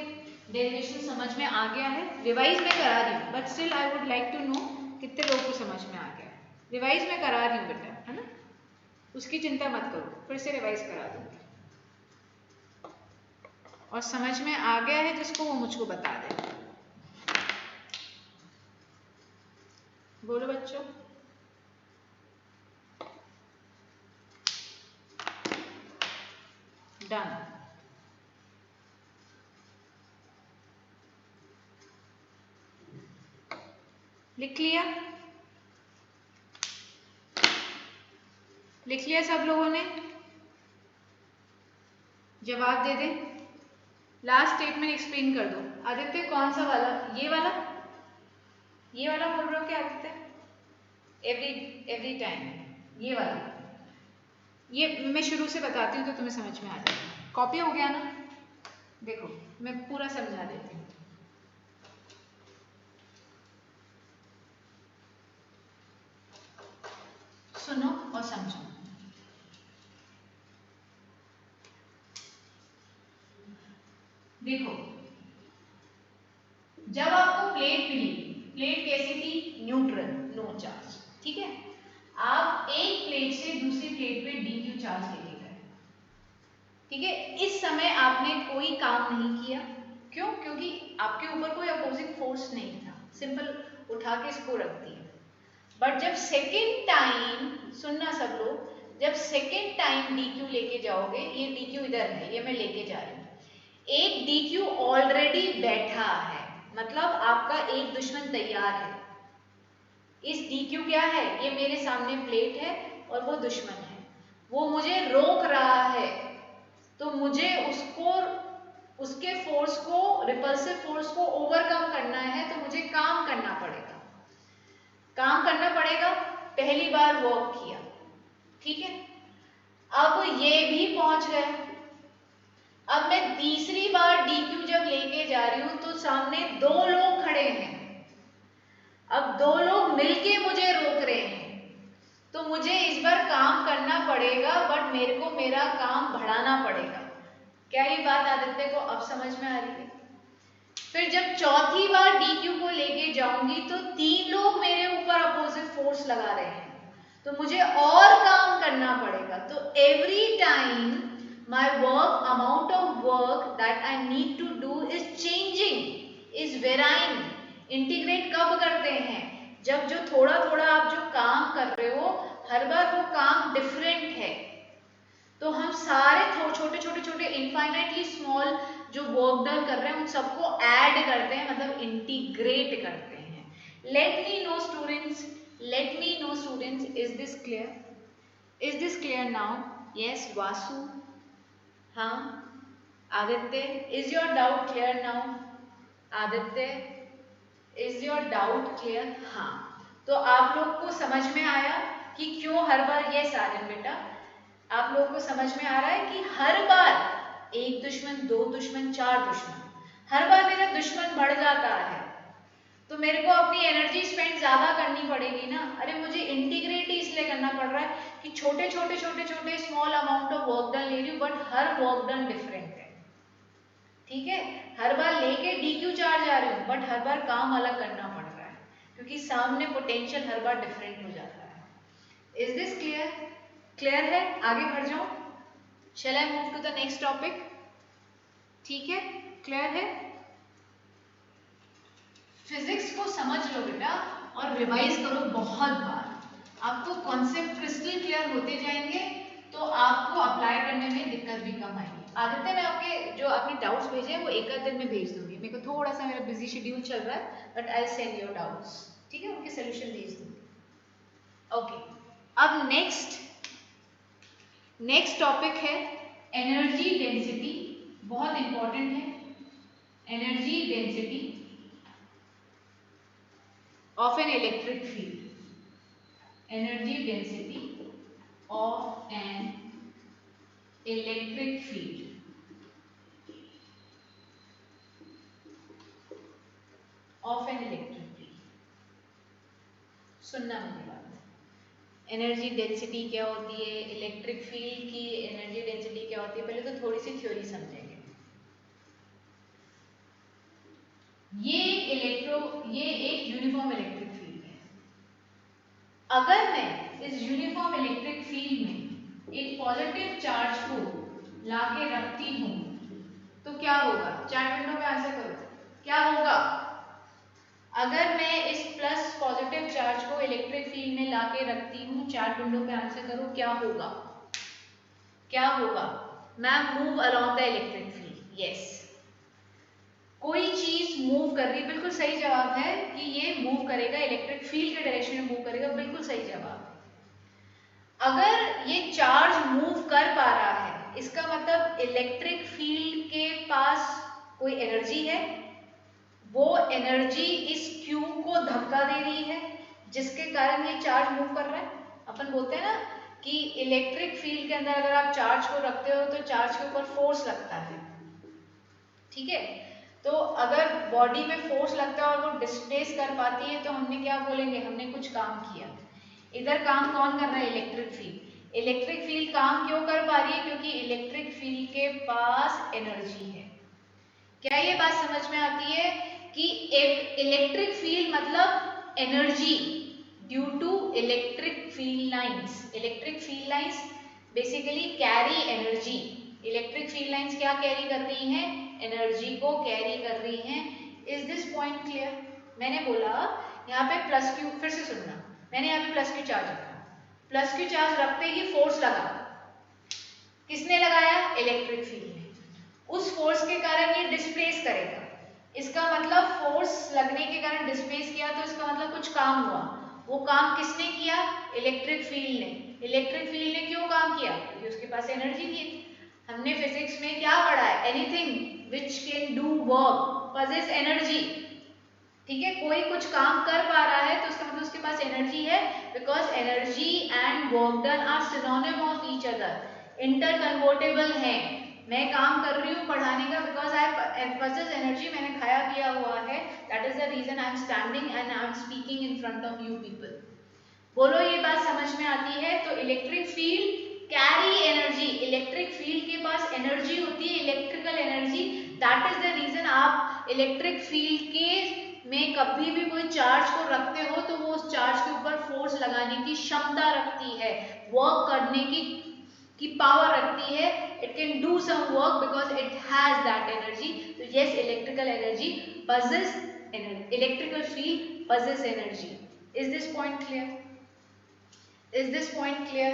डेरिवेशन समझ में आ गया है। रिवाइज मैं करा रही हूँ but still I would like to know कितने लोगों को समझ में आ गया है। रिवाइज मैं करा रही हूँ बेटा, है ना, उसकी चिंता मत करो, फिर से रिवाइज करा दूंगी। और समझ में आ गया है जिसको वो मुझको बता दे। बोलो बच्चों। डन। लिख लिया? लिख लिया सब लोगों ने? जवाब दे दे। लास्ट स्टेटमेंट एक्सप्लेन कर दो। आदित्य कौन सा वाला? ये वाला? ये वाला बोल रहे हो क्या आदित्य? एवरी टाइम ये वाला? ये मैं शुरू से बताती हूँ तो तुम्हें समझ में आ जाएगा। कॉपी हो गया ना? देखो मैं पूरा समझा देती हूँ। सुनो और समझो। देखो जब आपको प्लेट मिली, प्लेट कैसी थी? न्यूट्रल, नो चार्ज, ठीक है। आप एक प्लेट से दूसरी प्लेट पे dq चार्ज लेके गए, ठीक है। इस समय आपने कोई काम नहीं किया, क्यों? क्योंकि आपके ऊपर कोई अपोजिंग फोर्स नहीं था, सिंपल उठा के इसको रख दिया। बट जब सेकेंड टाइम, सुनना सब लोग, जब सेकेंड टाइम dq लेके जाओगे, ये dq इधर है, ये मैं लेके जा रही हूँ, एक dq ऑलरेडी बैठा है, मतलब आपका एक दुश्मन तैयार है। इस dq क्या है? ये मेरे सामने प्लेट है और वो दुश्मन है, वो मुझे रोक रहा है, तो मुझे उसको, उसके फोर्स को, रिपल्सिव फोर्स को ओवरकम करना है, तो मुझे काम करना पड़ेगा। काम करना पड़ेगा। पहली बार वर्क किया, ठीक है। अब ये भी पहुंच गया। अब मैं तीसरी बार dq जब लेके जा रही हूं तो सामने दो लोग खड़े हैं। अब दो लोग मिलके मुझे रोक रहे हैं, तो मुझे इस बार काम करना पड़ेगा, बट मेरे को मेरा काम बढ़ाना पड़ेगा। क्या ये बात आदित्य को अब समझ में आ रही है? फिर जब चौथी बार dq को लेके जाऊंगी तो तीन लोग मेरे ऊपर अपोजिट फोर्स लगा रहे हैं, तो मुझे और काम करना पड़ेगा। तो every time my work, amount of work that I need to do is changing, is varying. Integrate कब करते हैं? जब जो थोड़ा थोड़ा आप जो काम कर रहे हो, हर बार वो काम डिफरेंट है, तो हम सारे छोटे छोटे छोटे इनफाइनाइटली स्मॉल जो वर्क डन कर रहे हैं उन सबको ऐड करते हैं, मतलब इंटीग्रेट करते हैं। Let me know students, let me know students, is this clear? Is this clear now? Yes Vasu? हाँ Aditya? Is your doubt clear now? Aditya is your doubt clear? हाँ, तो आप लोग को समझ में आया कि क्यों हर बार, ये साजन बेटा आप लोगों को समझ में आ रहा है कि हर बार एक दुश्मन, दो दुश्मन, चार दुश्मन, हर बार मेरा दुश्मन बढ़ जाता है, तो मेरे को अपनी एनर्जी स्पेंड ज्यादा करनी पड़ेगी ना। अरे मुझे इंटीग्रेट ही इसलिए करना पड़ रहा है कि छोटे छोटे छोटे छोटे small amount of work done ले रही हूँ, but her work done different है, ठीक है। हर बार लेके dq चार्ज आ रही हूँ, बट हर बार काम अलग करना पड़ रहा है, क्योंकि सामने पोटेंशियल हर बार डिफरेंट हो जाता है। Is this clear? क्लियर है? आगे बढ़ जाओ। Shall I move to the next topic? ठीक है, क्लियर है? फिजिक्स को समझ लो बेटा और रिवाइज करो बहुत बार, आपको कॉन्सेप्ट क्रिस्टल क्लियर होते जाएंगे, तो आपको अप्लाई करने में दिक्कत भी कम आएगी। आदित्य मैं आपके जो आपने डाउट्स भेजे हैं वो एक आध दिन में भेज दूंगी, मेरे को थोड़ा सा मेरा बिजी शेड्यूल चल रहा है, but I send your doubts, ठीक है, उनके सोल्यूशन भेज दूंगी। ओके, अब नेक्स्ट टॉपिक है एनर्जी डेंसिटी, बहुत इंपॉर्टेंट है। Energy density of an electric field, energy density of an electric field, of an electric field. सुनना मेरी बात, एनर्जी डेंसिटी क्या होती है, इलेक्ट्रिक फील्ड की एनर्जी डेंसिटी क्या होती है, पहले तो थोड़ी सी थ्योरी समझेंगे। ये एक यूनिफॉर्म इलेक्ट्रिक फील्ड है। अगर मैं इस यूनिफॉर्म इलेक्ट्रिक फील्ड में एक पॉजिटिव चार्ज को लाके रखती हूँ तो क्या होगा, चार मिनटों में आंसर करो, क्या होगा? अगर मैं इस प्लस पॉजिटिव चार्ज को इलेक्ट्रिक फील्ड में लाके रखती हूँ, चार विंडो पे आंसर करो, क्या होगा? क्या होगा? Ma'am move along the electric field. Yes, कोई चीज मूव कर रही है, बिल्कुल सही जवाब है कि ये मूव करेगा, इलेक्ट्रिक फील्ड के डायरेक्शन में मूव करेगा, बिल्कुल सही जवाब। अगर ये चार्ज मूव कर पा रहा है, इसका मतलब इलेक्ट्रिक फील्ड के पास कोई एनर्जी है, वो एनर्जी इस क्यू को धक्का दे रही है जिसके कारण ये चार्ज मूव कर रहा है। अपन बोलते हैं ना कि इलेक्ट्रिक फील्ड के अंदर अगर आप चार्ज को रखते हो तो चार्ज के ऊपर फोर्स लगता है, ठीक है? तो अगर बॉडी पे फोर्स लगता है और वो डिस्प्लेस कर पाती है तो हमने क्या बोलेंगे, हमने कुछ काम किया। इधर काम कौन कर रहा है? Electric field. इलेक्ट्रिक फील्ड काम क्यों कर पा रही है? क्योंकि इलेक्ट्रिक फील्ड के पास एनर्जी है। क्या ये बात समझ में आती है कि इलेक्ट्रिक फील्ड मतलब energy due to electric field lines. Electric field lines basically carry energy. Electric field lines क्या कैरी कर रही हैं? एनर्जी को कैरी कर रही हैं। Is this point clear? मैंने बोला यहाँ पे प्लस क्यू, फिर से सुनना, मैंने यहाँ पे प्लस क्यू चार्ज रखा, प्लस क्यू चार्ज रखते ही फोर्स लगा, किसने लगाया? इलेक्ट्रिक फील्ड ने। उस फोर्स के कारण ये डिस्प्लेस करेगा, इसका मतलब फोर्स लगने के कारण डिस्प्लेस किया तो इसका मतलब कुछ काम हुआ। वो काम किसने किया? इलेक्ट्रिक फील्ड ने। इलेक्ट्रिक फील्ड ने क्यों काम किया? क्योंकि उसके पास एनर्जी थी। हमने फिजिक्स में क्या पढ़ा है? Anything which can do work possess energy, ठीक है? कोई कुछ काम कर पा रहा है तो उसका मतलब उसके पास एनर्जी है, because energy and work done are synonym of each other, inter convertible है। मैं काम कर रही हूँ पढ़ाने का, बिकॉज आई एम्फसिस एनर्जी, मैंने खाया पिया हुआ है, that is the reason I am standing and I am speaking in front of you people. बोलो ये बात समझ में आती है? तो electric field carry energy, electric field के पास एनर्जी होती है, electrical energy, that is the reason आप इलेक्ट्रिक फील्ड के में कभी भी कोई चार्ज को रखते हो तो वो उस चार्ज के ऊपर फोर्स लगाने की क्षमता रखती है, वर्क करने की पावर रखती है, it can do some work because it has that energy. तो yes, electrical energy possess energy, electrical field possess energy. Is this point clear? Is this point clear?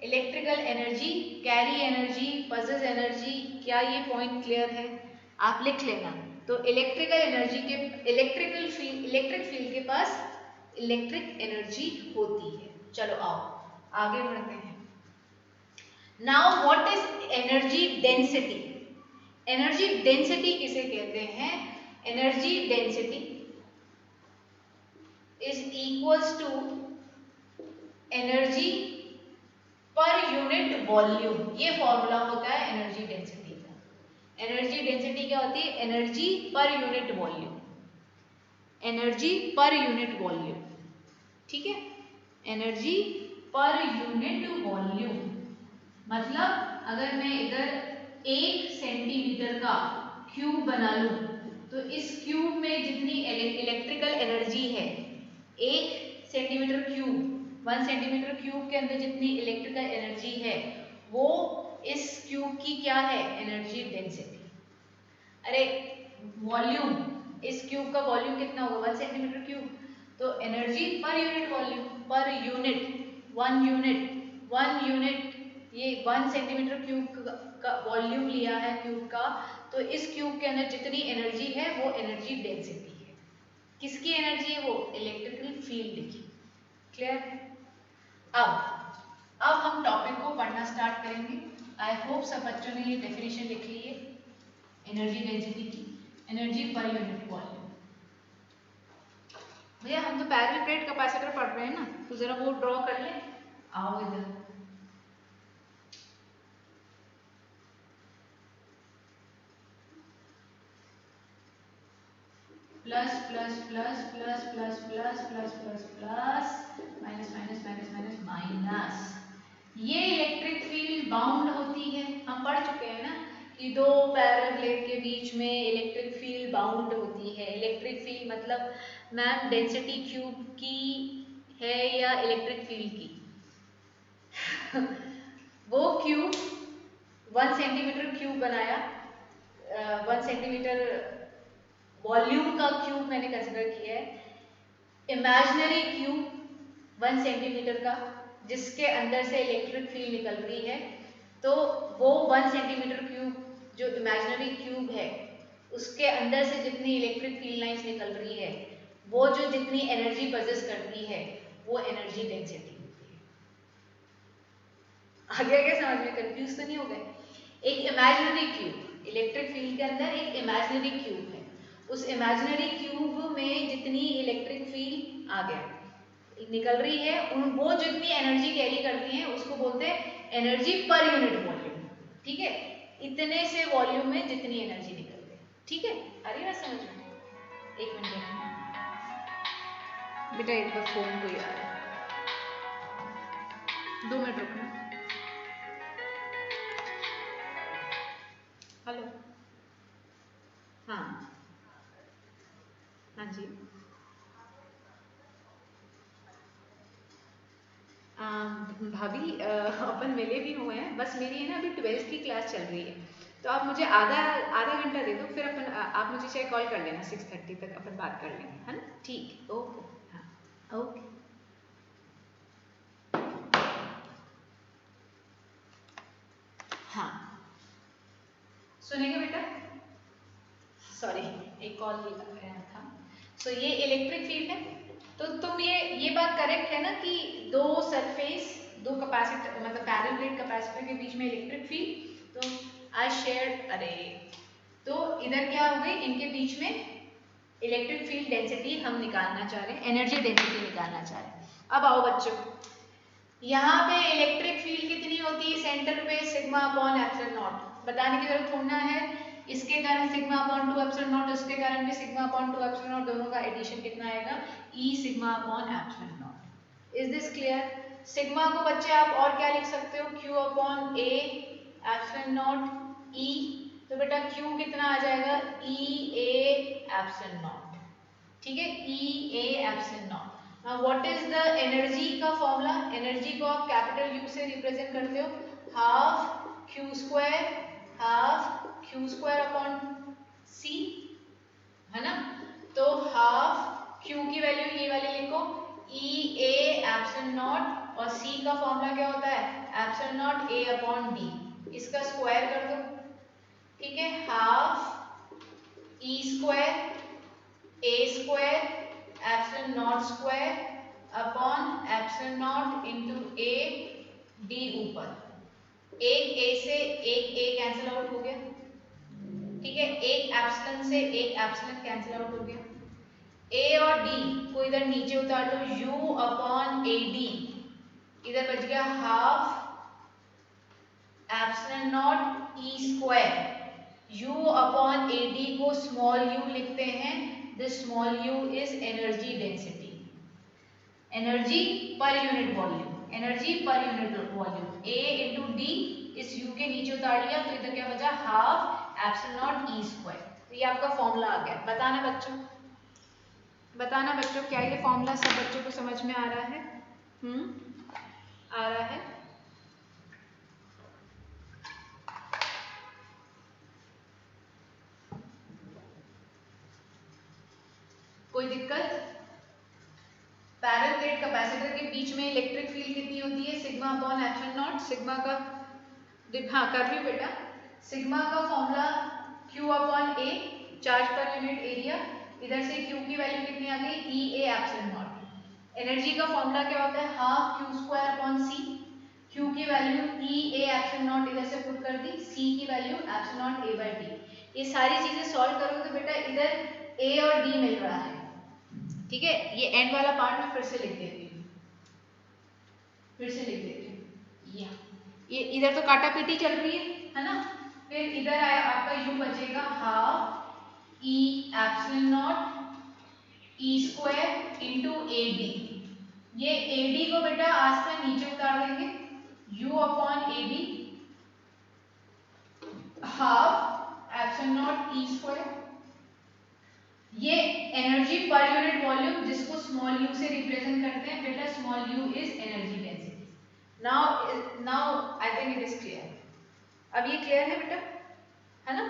Electrical energy carry energy possess energy, क्या ये point clear है? आप लिख लेना। तो electrical energy के electric field के पास इलेक्ट्रिक एनर्जी होती है। चलो आओ आगे बढ़ते हैं। Now what is energy density? Energy density किसे कहते हैं? Energy density is equals to energy per unit volume. ये फॉर्मूला होता है एनर्जी डेंसिटी का। एनर्जी डेंसिटी क्या होती है? Energy per unit volume, energy per unit volume, ठीक है? एनर्जी पर यूनिट वॉल्यूम मतलब अगर मैं इधर 1 सेंटीमीटर का क्यूब बना लूं तो इस क्यूब में जितनी इलेक्ट्रिकल एनर्जी है, 1 सेंटीमीटर क्यूब, 1 सेंटीमीटर क्यूब के अंदर जितनी इलेक्ट्रिकल एनर्जी है वो इस क्यूब की क्या है? Energy density. अरे वॉल्यूम, इस क्यूब का वॉल्यूम कितना होगा? 1 सेंटीमीटर क्यूब, तो energy per unit volume, per unit, 1 unit, 1 unit, ये 1 सेंटीमीटर क्यूब का वॉल्यूम लिया है क्यूब का, तो इस क्यूब के अंदर जितनी एनर्जी है वो एनर्जी डेंसिटी है। किसकी एनर्जी है वो? इलेक्ट्रिकल फील्ड की। क्लियर है? अब हम टॉपिक को पढ़ना स्टार्ट करेंगे। आई होप सब बच्चों ने ये डेफिनेशन लिख ली है एनर्जी डेंसिटी की, एनर्जी पर यूनिट वॉल्यूम। भैया हम तो पैरेलल प्लेट कैपेसिटर पढ़ रहे हैं ना, तो जरा वो ड्रॉ कर लें। आओ इधर। Plus plus plus plus plus plus plus plus plus minus minus minus minus minus. ये इलेक्ट्रिक फील्ड बाउंड होती है, हम पढ़ चुके हैं ना कि दो पैरेलल प्लेट के बीच में इलेक्ट्रिक फील्ड बाउंड होती है। इलेक्ट्रिक फील्ड मतलब मैम डेंसिटी क्यूब की है या इलेक्ट्रिक फील्ड की? वो क्यूब 1 सेंटीमीटर क्यूब बनाया, 1 सेंटीमीटर वॉल्यूम का क्यूब मैंने कंसिडर किया है। इमेजिनरी क्यूब 1 सेंटीमीटर का जिसके अंदर से इलेक्ट्रिक फील्ड निकल रही है, तो वो 1 सेंटीमीटर क्यूब जो इमेजिनरी क्यूब है उसके अंदर से जितनी इलेक्ट्रिक फील्ड लाइंस निकल रही है, वो जो जितनी एनर्जी पजेस करती है वो एनर्जी डेंसिटी होती है। आगे आगे समझ में कंफ्यूज तो नहीं हो गए? एक इमेजिनरी क्यूब, इलेक्ट्रिक फील्ड के अंदर एक इमेजिनरी क्यूब है, उस इमेजिनरी क्यूब में जितनी इलेक्ट्रिक फील्ड आ गया निकल रही है, वो जितनी एनर्जी कैरी करती है उसको बोलते हैं एनर्जी पर यूनिट वॉल्यूम। ठीक है, इतने से वॉल्यूम में जितनी एनर्जी निकल गई। ठीक है, आ रही है समझ में? एक मिनट बेटा, एक बार फोन कोई आ रहा है, 2 मिनट रुकना। हेलो, हाँ हाँ जी। भाभी अपन मिले भी हुए हैं, बस मेरी है ना अभी 12th की क्लास चल रही है, तो आप मुझे आधा घंटा दे दो, फिर अपन आप मुझे चाहे कॉल कर लेना, 6:30 तक अपन बात कर लेंगे, है ना? ठीक, ओके, हाँ ओके। हाँ सुनेगा बेटा? सॉरी, एक कॉल आया था। सो ये इलेक्ट्रिक फील्ड है, तो तुम ये बात करेक्ट है ना कि दो सरफेस, दो कैपेसिटर मतलब पैरेलल प्लेट कैपेसिटर के बीच में इलेक्ट्रिक फील्ड, तो आई शेयर, अरे तो इधर क्या हो गई, इनके बीच में इलेक्ट्रिक फील्ड डेंसिटी हम निकालना चाह रहे हैं, एनर्जी डेंसिटी निकालना चाह रहे हैं। अब आओ बच्चों, यहाँ पे इलेक्ट्रिक फील्ड कितनी होती है सेंटर पे? Sigma upon epsilon not. बताने की जरूरत थोड़ा है, इसके कारण सिग्मा अपॉन 2 एप्सिलॉन नॉट, इसके कारण भी सिग्मा अपॉन 2 एप्सिलॉन नॉट, दोनों का एडिशन कितना आएगा? E sigma upon epsilon naught. Is this clear? Sigma को बच्चे आप और क्या लिख सकते हो? Q upon A epsilon naught E, तो बेटा क्यू कितना आ जाएगा? E A epsilon naught. ठीक है, E A epsilon naught. What is the energy का फॉर्मूला? एनर्जी को आप कैपिटल यू से रिप्रेजेंट करते हो, half Q square upon C, है ना? तो हाफ क्यू की वैल्यू ये वाली लिखो, ई ए एप्सिलॉन नॉट, और सी का फॉर्मूला क्या होता है? एप्सिलॉन नॉट ए अपॉन डी, इसका स्क्वायर कर दो। ठीक है, half E square A square epsilon not square upon epsilon naught into A D, ऊपर एक ए से एक ए कैंसिल आउट हो गया। ठीक है, एक एप्सिलॉन से एक एप्सिलॉन कैंसिल आउट हो गया। ए और डी को इधर नीचे उतार दो, यू अपॉन ए डी, इधर बच गया half epsilon naught E square, u upon A D को स्मॉल u लिखते हैं, this small u is energy density, energy per unit volume, energy per unit volume. a into D, इस u के नीचे उतार लिया, तो इधर क्या बचा? Half epsilon naught E square. तो ये आपका फॉर्मूला आ गया। बताना बच्चों, क्या ये फॉर्मूला सब बच्चों को समझ में आ रहा है? आ रहा है? कोई दिक्कत? पैरेलल प्लेट कैपेसिटर के बीच में इलेक्ट्रिक फील्ड कितनी होती है? Sigma upon epsilon naught. Sigma का हाँ कर रही हूँ बेटा, सिग्मा का formula Q upon A, charge per unit area, इधर से Q की वैल्यू कितनी आ गई? ई ए एप्सिलॉन नॉट। एनर्जी का फॉर्मूला क्या होता है, हाफ क्यू स्क्वायर अपॉन सी। क्यू की value E A epsilon not इधर से पुट कर दी, सी की value epsilon naught A by T. ये सारी चीजें सॉल्व करोगे तो बेटा इधर ए और डी मिल रहा है, ठीक है। ये एंड वाला पार्ट मैं फिर से लिख देती हूँ, ये इधर तो काटा पीटी चल रही है ना। फिर इधर आया आपका यू बचेगा half E epsilon naught E square into A D. ये ए डी को बेटा आज से नीचे उतार देंगे, u upon A D half epsilon naught E square. ये एनर्जी पर यूनिट वॉल्यूम जिसको स्मॉल यू से रिप्रेजेंट करते हैं बेटा, small you is energy density. Now I think it is clear. अब ये क्लियर है बेटा, है ना।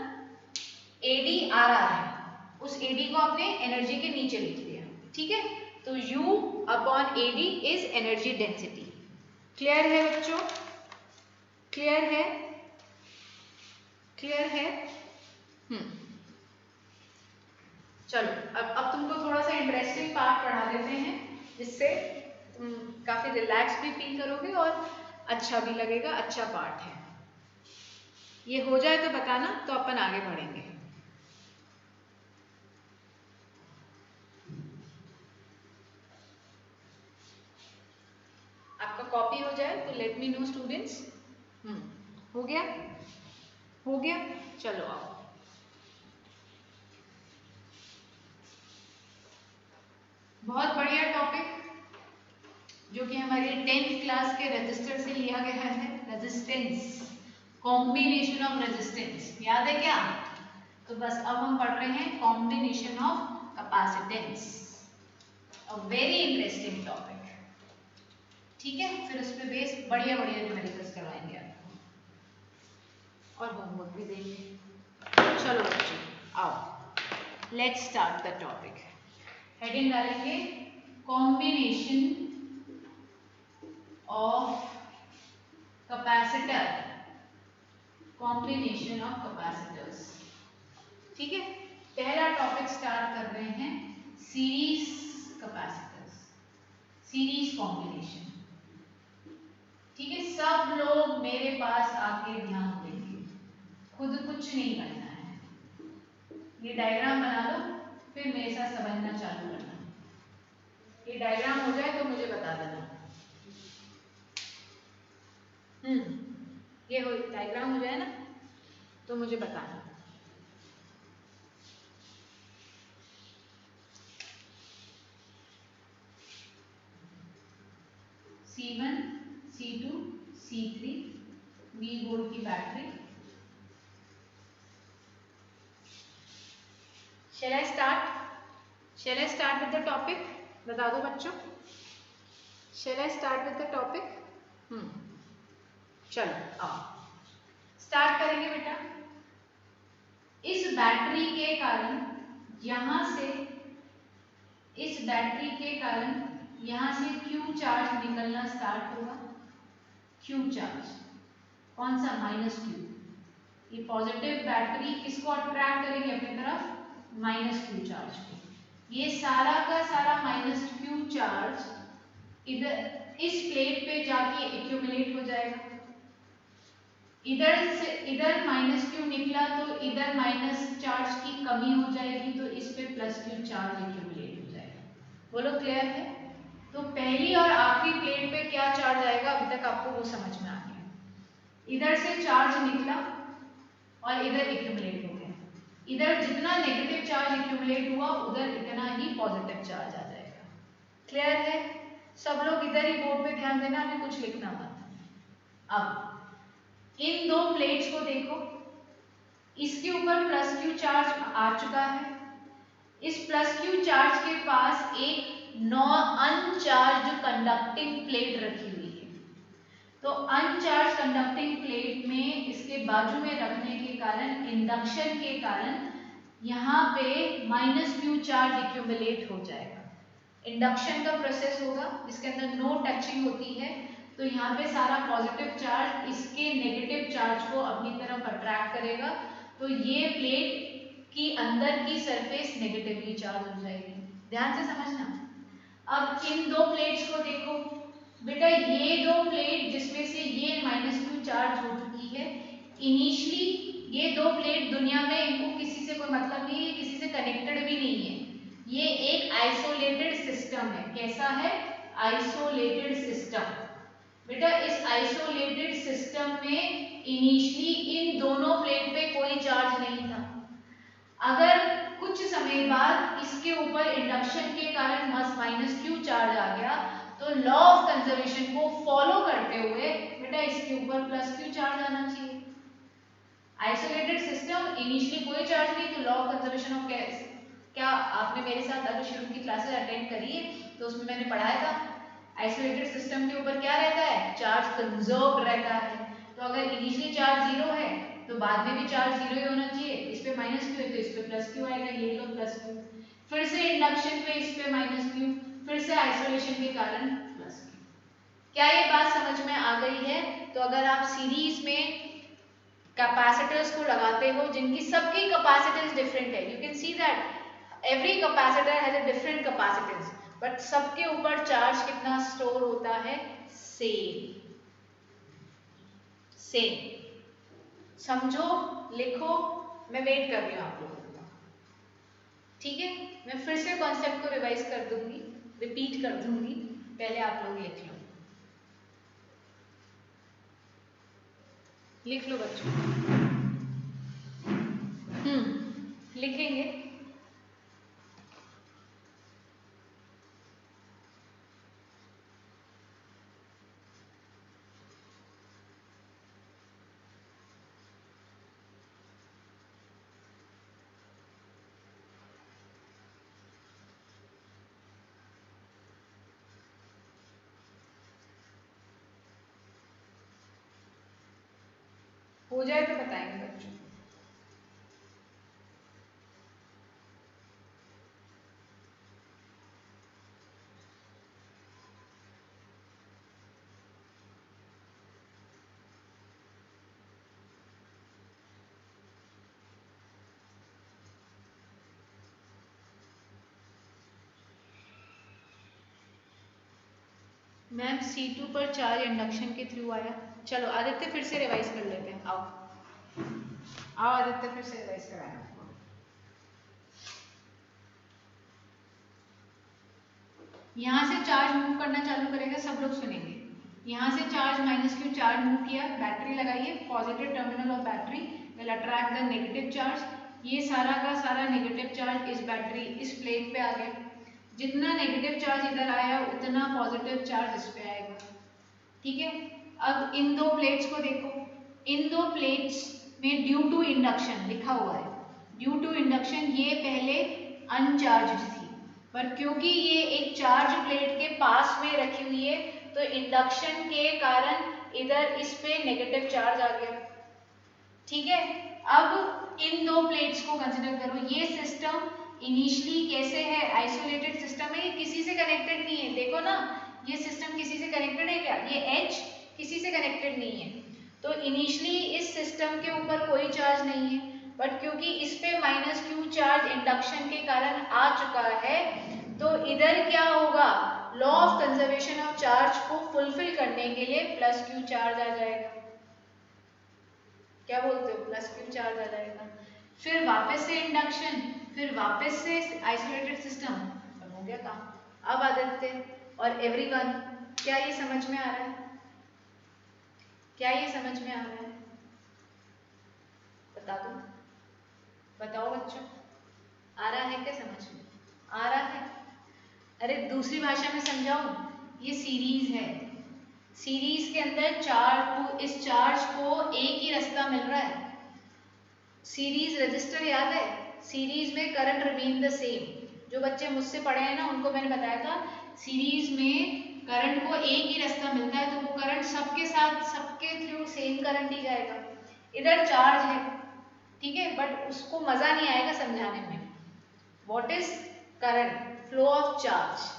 एडी आ रहा है, उस एडी को आपने एनर्जी के नीचे लिख दिया, ठीक है। तो U upon AD is energy density. Clear है बच्चों, क्लियर है, क्लियर है। चलो अब तुमको थोड़ा सा इंटरेस्टिंग पार्ट पढ़ा देते हैं, जिससे तुम काफी रिलैक्स भी फील करोगे और अच्छा भी लगेगा, अच्छा पार्ट है। ये हो जाए तो बताना, तो अपन आगे बढ़ेंगे। आपका कॉपी हो जाए तो लेट मी नो स्टूडेंट्स। हो गया, हो गया, चलो आओ। बहुत बढ़िया टॉपिक जो कि हमारी 10th क्लास के रजिस्टर से लिया गया है, रेजिस्टेंस, कॉम्बिनेशन ऑफ रेजिस्टेंस, याद है क्या। तो बस अब हम पढ़ रहे हैं combination of capacitance, a very interesting topic, ठीक है। फिर उस पर बेस बढ़िया बढ़िया न्यूमेरिकल्स करवाएंगे आपको और होमवर्क भी देंगे। चलो बच्चों आओ, let's start the topic. Heading डालेंगे combination of capacitor, combination of capacitors, ठीक है। पहला टॉपिक स्टार्ट कर रहे हैं सीरीज कैपेसिटर्स, सीरीज कॉम्बिनेशन, ठीक है। सब लोग मेरे पास आके ध्यान देंगे, खुद कुछ नहीं करना है। ये डायग्राम बना लो, फिर मेरे साथ समझना चालू करना। ये डायग्राम हो जाए तो मुझे बता देना। ये हो डायग्राम हो जाए ना तो मुझे बताना। C1, C2, C3 V volt की battery. Shall I start? Shall I start with the topic? बता दो बच्चों। Shall I start with the topic? चलो आओ स्टार्ट करेंगे बेटा। इस बैटरी के कारण यहां से, इस बैटरी के कारण यहां से Q चार्ज निकलना स्टार्ट होगा। Q चार्ज कौन सा, -Q। ये पॉजिटिव बैटरी किसको अट्रैक्ट करेंगे अपनी तरफ, -Q चार्ज को। ये सारा का सारा -Q चार्ज इधर इस प्लेट पे जाके एक्यूमुलेट हो जाएगा। इधर से इधर -Q निकला तो इधर माइनस चार्ज की कमी हो जाएगी, तो इस पे +Q चार्ज एक्यूमुलेट हो जाएगा। बोलो क्लियर है। तो पहली और आखिरी प्लेट पे क्या चार्ज आएगा, अभी तक आपको वो समझ में आ गया। इधर से चार्ज निकला और इधर एक्यूमुलेट हो गया। इधर जितना नेगेटिव चार्ज एक्यूमुलेट हुआ उधर इतना ही पॉजिटिव चार्ज आ जाएगा। क्लियर है। सब लोग इधर ही बोर्ड पे ध्यान देना, अभी कुछ लिखना मत। अब इन दो प्लेट्स को देखो, इसके ऊपर +Q चार्ज आ चुका है। इस +Q चार्ज के पास एक अनचार्ज कंडक्टिंग प्लेट रखी हुई है। तो अनचार्ज कंडक्टिंग प्लेट में इसके बाजू में रखने के कारण, इंडक्शन के कारण यहाँ पे -Q चार्ज एक्यूमुलेट हो जाएगा। इंडक्शन का प्रोसेस होगा जिसके अंदर नो टचिंग होती है, तो यहाँ पे सारा पॉजिटिव चार्ज इसके नेगेटिव चार्ज को अपनी तरफ अट्रैक्ट करेगा, तो ये प्लेट की अंदर की सरफेस नेगेटिवली चार्ज हो जाएगी। ध्यान से समझना। अब इन दो प्लेट्स को देखो बेटा, ये दो प्लेट जिसमें से ये -q चार्ज हो चुकी है, इनिशियली ये दो प्लेट दुनिया में इनको किसी से कोई मतलब नहीं है, किसी से कनेक्टेड भी नहीं है, ये एक आइसोलेटेड सिस्टम है। कैसा है? Isolated system. बेटा इस आइसोलेटेड सिस्टम में इनिशियली इन दोनों प्लेट पे कोई चार्ज नहीं था। अगर कुछ समय बाद इसके ऊपर इंडक्शन के कारण -q चार्ज आ गया तो लॉ ऑफ कंजर्वेशन को फॉलो करते हुए बेटा इसके ऊपर +q चार्ज आना चाहिए। आइसोलेटेड सिस्टम, इनिशियली कोई चार्ज नहीं, तो law of conservation of gas, क्या आपने मेरे साथ अगर शुरू की क्लासेस अटेंड करी है तो उसमें मैंने पढ़ाया था आइसोलेटेड सिस्टम के ऊपर क्या रहता है? चार्ज कंजर्व्ड रहता है। तो अगर इनिशियली चार्ज 0 है तो बाद में भी चार्ज 0 ही होना चाहिए। इस पे -q है तो इस पे +q आएगा, ये लो +q, फिर से इंडक्शन पे इस पे -q, फिर से आइसोलेशन के कारण +q। क्या ये बात समझ में आ गई है? तो अगर आप सीरीज में कैपेसिटर्स को लगाते हो जिनकी सबकी कैपेसिटेंस डिफरेंट है, you can see that every capacitor has a different capacitance, but सबके ऊपर चार्ज कितना स्टोर होता है? सेम। समझो, लिखो, मैं वेट कर रही हूँ आप लोगों का। ठीक है, मैं फिर से कॉन्सेप्ट को रिवाइज कर दूंगी, रिपीट कर दूंगी, पहले आप लोग लिख लो बच्चों। लिखेंगे। हो जाए तो बताएंगे बच्चों। मैम C2 पर चार्ज इंडक्शन के थ्रू आया। चलो आदित्य फिर से रिवाइज कर लेते हैं, आओ आओ आदित्य फिर से रिवाइज कराएं। यहाँ से चार्ज मूव करना चालू करेगा, सब लोग सुनेंगे। यहाँ से चार्ज -q चार्ज मूव किया, बैटरी लगाइए, positive terminal of battery will attract the negative charge. ये सारा का सारा नेगेटिव चार्ज इस बैटरी इस प्लेट पे आ गया। जितना नेगेटिव चार्ज इधर आया उतना पॉजिटिव चार्ज इस पे आएगा। ठीक है, अब इन दो प्लेट्स को देखो, इन दो प्लेट्स में ड्यू टू इंडक्शन लिखा हुआ है, ड्यू टू इंडक्शन ये पहले अनचार्ज थी, पर क्योंकि ये एक चार्ज प्लेट के पास में रखी हुई है तो इंडक्शन के कारण इधर इस पे नेगेटिव चार्ज आ गया। ठीक है, अब इन दो प्लेट्स को कंसिडर करो। ये सिस्टम इनिशियली कैसे है? आइसोलेटेड सिस्टम है, ये किसी से कनेक्टेड नहीं है। देखो ना, ये सिस्टम किसी से कनेक्टेड है क्या? ये H किसी से कनेक्टेड नहीं है, तो इनिशियली इस सिस्टम के ऊपर कोई चार्ज नहीं है, बट क्योंकि इस पे -q चार्ज इंडक्शन के कारण आ चुका है तो इधर क्या होगा? Law of conservation of charge को फुलफिल करने के लिए +q चार्ज आ जाएगा। क्या बोलते हो? +q चार्ज आ जाएगा, फिर वापस से इंडक्शन, फिर वापस से आइसोलेटेड सिस्टम, हो गया काम। अब आदित्य और एवरीवन, क्या ये समझ में आ रहा है? क्या ये समझ में आ रहा है? बता दो, बताओ बच्चों, आ रहा है क्या? समझ में आ रहा है? अरे दूसरी भाषा में समझाऊं, ये सीरीज है, सीरीज के अंदर इस चार्ज को एक ही रास्ता मिल रहा है। सीरीज रजिस्टर याद है? सीरीज में करंट रिमेन द सेम। जो बच्चे मुझसे पढ़े हैं ना उनको मैंने बताया था, सीरीज में करंट को एक ही रास्ता मिलता है, तो वो करंट सबके साथ सबके थ्रू सेम करंट ही जाएगा। इधर चार्ज है, ठीक है, बट उसको मजा नहीं आएगा समझाने में। What is current? Flow of charge.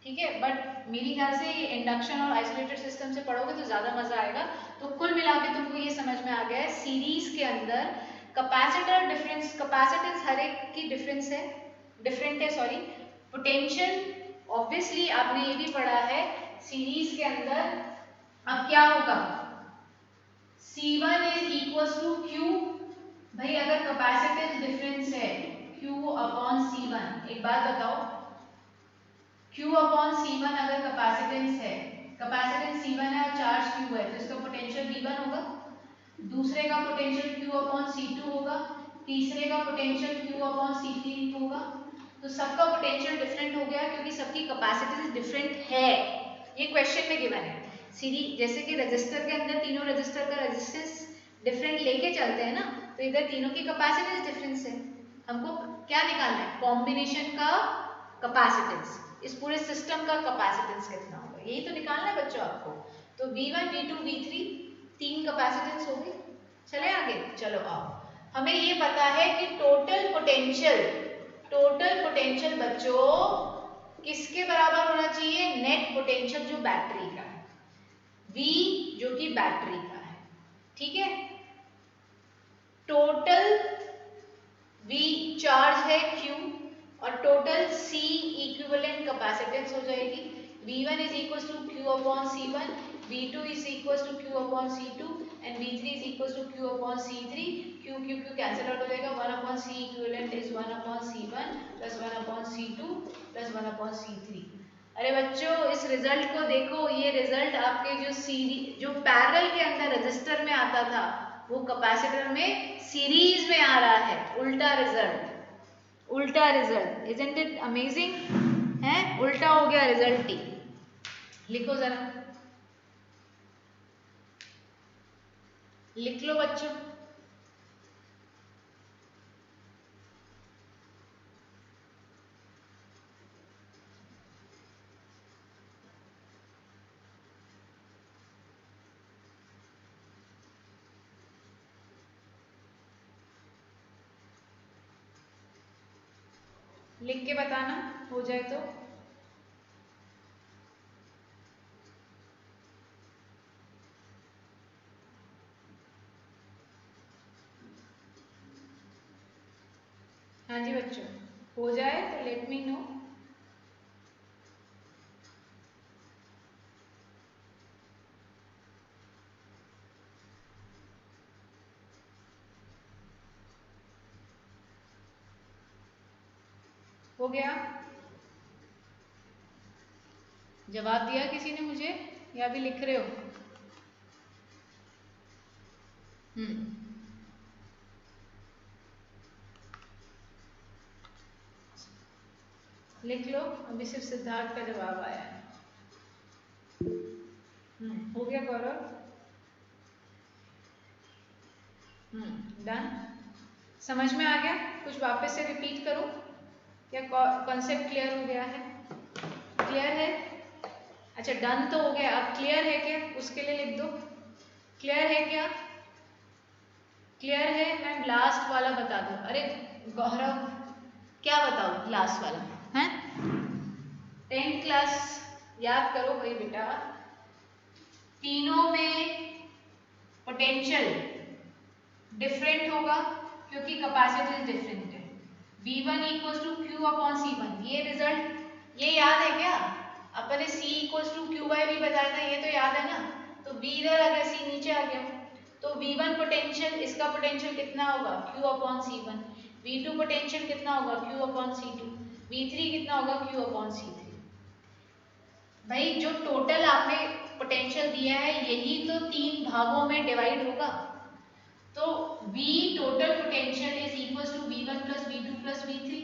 ठीक है, बट मेरी ख्याल से ये इंडक्शन और आइसोलेटेड सिस्टम से पढ़ोगे तो ज्यादा मजा आएगा। तो कुल मिला के तुमको ये समझ में आ गया है, सीरीज के अंदर कैपेसिटर डिफरेंस, कैपेसिटेंस हर एक की डिफरेंस है, डिफरेंट है, सॉरी। पोटेंशियल ऑब्वियसली आपने ये भी पढ़ा है सीरीज के अंदर अब क्या होगा, C1 is equal to Q। भाई अगर कैपेसिटेंस डिफरेंस है Q अपॉन C1, एक बात बताओ, Q अपॉन C1 अगर कैपेसिटेंस है, कैपेसिटेंस C1 है और चार्ज Q है, तो इसका पोटेंशियल V1 होगा, दूसरे का पोटेंशियल Q अपॉन C2 होगा, तीसरे का पोटेंशियल Q अपॉन C3 होगा। तो सबका पोटेंशियल डिफरेंट हो गया क्योंकि सबकी कैपेसिटेंस डिफरेंट है। ये क्वेश्चन में गिवन है। सीरीज जैसे कि रजिस्टर के अंदर तीनों रजिस्टर का रेजिस्टेंस डिफरेंट लेके चलते हैं ना, तो इधर तीनों की कैपेसिटेंस डिफरेंस है। हमको क्या निकालना है, कॉम्बिनेशन का कैपेसिटेंस, इस पूरे सिस्टम का कैपेसिटेंस कितना होगा, यही तो निकालना है बच्चों आपको। तो V1 V2 V3 तीन कैपेसिटेंस हो गई। चले आगे, चलो आओ, हमें ये पता है कि टोटल पोटेंशियल बच्चों किसके बराबर होना चाहिए, नेट पोटेंशियल जो बैटरी का है, V जो कि बैटरी का है, ठीक है। टोटल V चार्ज है Q और टोटल C इक्विवेलेंट कैपेसिटेंस हो जाएगी, V1 is equals to Q upon C1, V2 is equals to Q upon C2 and V3 is equals to Q upon C3। Q cancel out हो जाएगा, 1 upon C equivalent is 1 upon C1 plus 1 upon C2 plus 1 upon C3। अरे बच्चों इस result को देखो, ये result आपके जो पैरेलल के अंदर रजिस्टर में आता था वो कैपेसिटर में सीरीज में आ रहा है, उल्टा रिजल्ट, इजंट इट अमेजिंग, है उल्टा हो गया रिजल्ट ही। लिखो जरा, लिख लो बच्चों। लिख के बताना हो जाए तो। हाँ जी बच्चों, हो जाए तो लेट मी नो। हो गया, जवाब दिया किसी ने मुझे या अभी लिख रहे हो? लिख लो, अभी सिर्फ सिद्धार्थ का जवाब आया है। हो गया गौरव? डन, समझ में आ गया? कुछ वापस से रिपीट करो या कॉन्सेप्ट क्लियर हो गया है? क्लियर है? अच्छा डन तो हो गया, अब क्लियर है क्या उसके लिए लिख दो, क्लियर है क्या? क्लियर है? मैं लास्ट वाला बता दूं। अरे गौरव क्या बताऊं लास्ट वाला है? 10th क्लास याद करो भाई बेटा, तीनों में पोटेंशियल डिफरेंट होगा क्योंकि कैपेसिटेंस डिफरेंट है। V1 equals to Q upon C1, ये रिजल्ट ये याद है क्या? अपन ने C equals to Q by V बताया था, ये तो याद है ना? तो V इधर आ गया, C नीचे आ गया, तो V1 पोटेंशियल, इसका पोटेंशियल कितना होगा Q upon C1, V2 potential कितना होगा Q अपॉन C2, V3 कितना होगा Q अपॉन C3। भाई जो टोटल आपने पोटेंशियल दिया है यही तो तीन भागों में डिवाइड होगा, तो V total potential is equals to V1 plus V2 plus V3।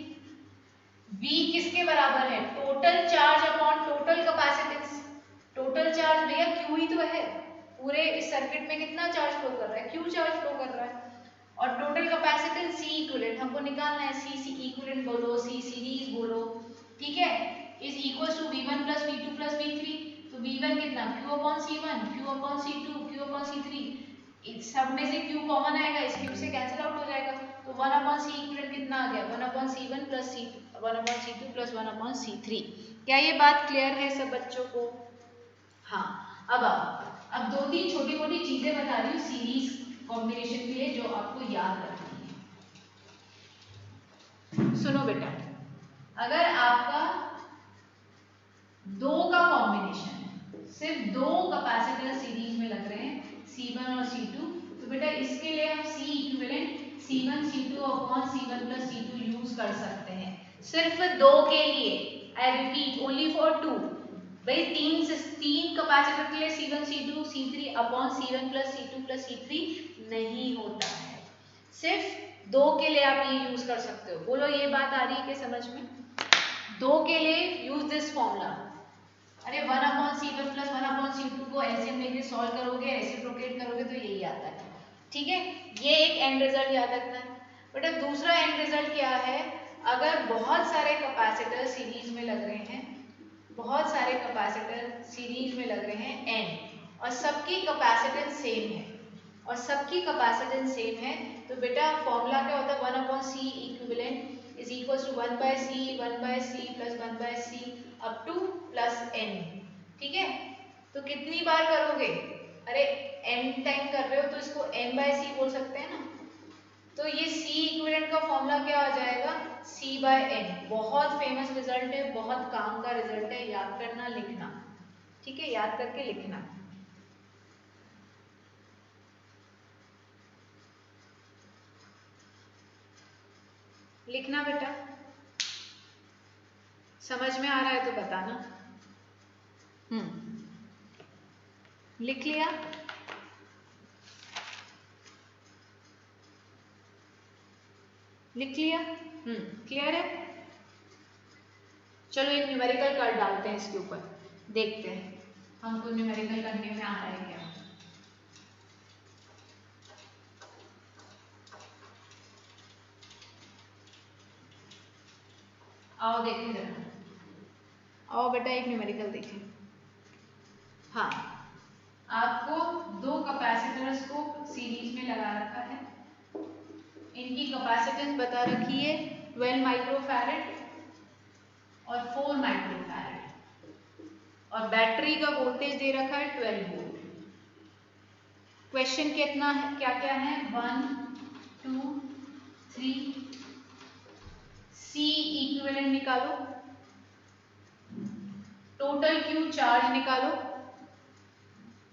V किसके बराबर है, total charge upon total capacitance. Total charge भैया Q ही तो है, पूरे इस सर्किट में कितना चार्ज फ्लो कर रहा है, Q चार्ज फ्लो कर रहा है, और टोटल कैपेसिटेंस C इक्विवेलेंट हमको निकालना है, C इक्विवेलेंट बोलो, C सीरीज बोलो, ठीक है, is equals to V1 plus V2 plus V3। तो V1 कितना Q upon C1, Q upon C2, Q upon C3, इस सब में से Q कॉमन आएगा, इस Q से कैंसिल आउट हो जाएगा, तो 1 अपॉन C इक्विवेलेंट कितना आ गया 1 upon C1 plus C2, 1 upon C2 plus 1 upon C3। क्या ये बात क्लियर है सब बच्चों को? हाँ, अब दो तीन छोटी मोटी चीजें बता रही हूँ सीरीज कॉम्बिनेशन के लिए जो आपको याद रखनी है। सुनो बेटा, अगर आपका दो का कॉम्बिनेशन है, सिर्फ दो कैपेसिटर सीरीज में लग रहे हैं C1 और C2। तो बेटा इसके लिए हम C equivalent C1 C2 upon C1 plus C2 use कर सकते हैं सिर्फ दो के लिए। I repeat only for two. भाई तीन कैपेसिटर के लिए C1 C2 C3 upon C1 plus C2 plus C3 नहीं होता है, सिर्फ दो के लिए आप ये यूज कर सकते हो। बोलो ये बात आ रही है कि समझ में? दो के लिए यूज दिस फॉर्मूला। अरे 1 upon C1 plus 1 upon C2 को एलसीएम लेके सॉल्व करोगे, रेसिप्रोकेट करोगे तो यही आता है। ठीक है, ये एक एंड रिजल्ट याद रखना है। बेटा दूसरा एंड रिजल्ट क्या है, अगर बहुत सारे कैपेसिटर सीरीज में लग रहे हैं, बहुत सारे कैपेसिटर सीरीज में लग रहे हैं n, और सबकी कैपेसिटेंस सेम है, और सबकी कैपेसिटेंस सेम है, तो बेटा फॉर्मूला क्या होता है, 1 upon C equivalent is equal to 1 by C plus 1 by C up to plus n। ठीक है, तो कितनी बार करोगे? अरे n टाइम कर रहे हो तो इसको n बाय C बोल सकते हैं ना। तो ये C इक्विवेलेंट का फॉर्मूला क्या आ जाएगा, C बाय n। बहुत फेमस रिजल्ट है, बहुत काम का रिजल्ट है, याद करना लिखना। ठीक है, याद करके लिखना। लिखना बेटा, समझ में आ रहा है तो बताना। लिख लिया? लिख लिया? क्लियर है? चलो एक न्यूमेरिकल कर डालते हैं इसके ऊपर, देखते हैं हमको न्यूमेरिकल करने में आ रहा है क्या। आओ देखें जरा, आओ बेटा एक न्यूमेरिकल देखें। हाँ, आपको दो कैपेसिटर्स को सीरीज में लगा रखा है, इनकी कैपेसिटेंस बता रखी है 12 माइक्रोफैरड और 4 माइक्रोफैरड, और बैटरी का वोल्टेज दे रखा है 12 वोल्ट। क्वेश्चन कितना है, क्या क्या है, 1 2 3, C इक्विवेलेंट निकालो, टोटल Q चार्ज निकालो,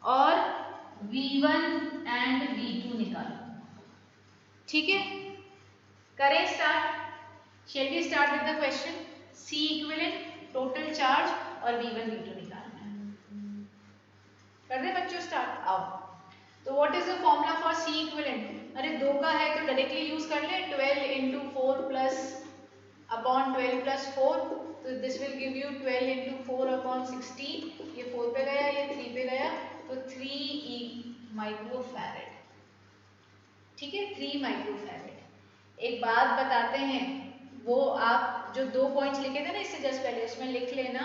और V1 एंड V2 निकालो। ठीक है, करें start. Shall we start with the question? C equivalent, total charge और V1 V2 निकालना है। कर दे बच्चों स्टार्ट। आओ, तो what is the formula for C equivalent? अरे दो का है तो डायरेक्टली यूज कर ले, 12 into 4 प्लस अपॉन 12 प्लस 4, तो this will give you 12 into 4 upon 16। ये 4 पे गया, ये 3 पे गया, तो 3 माइक्रोफैरड। ठीक है, 3 माइक्रोफैरड। एक बात बताते हैं, वो आप जो दो पॉइंट्स लिखे थे ना इससे जस्ट पहले, उसमें लिख लेना,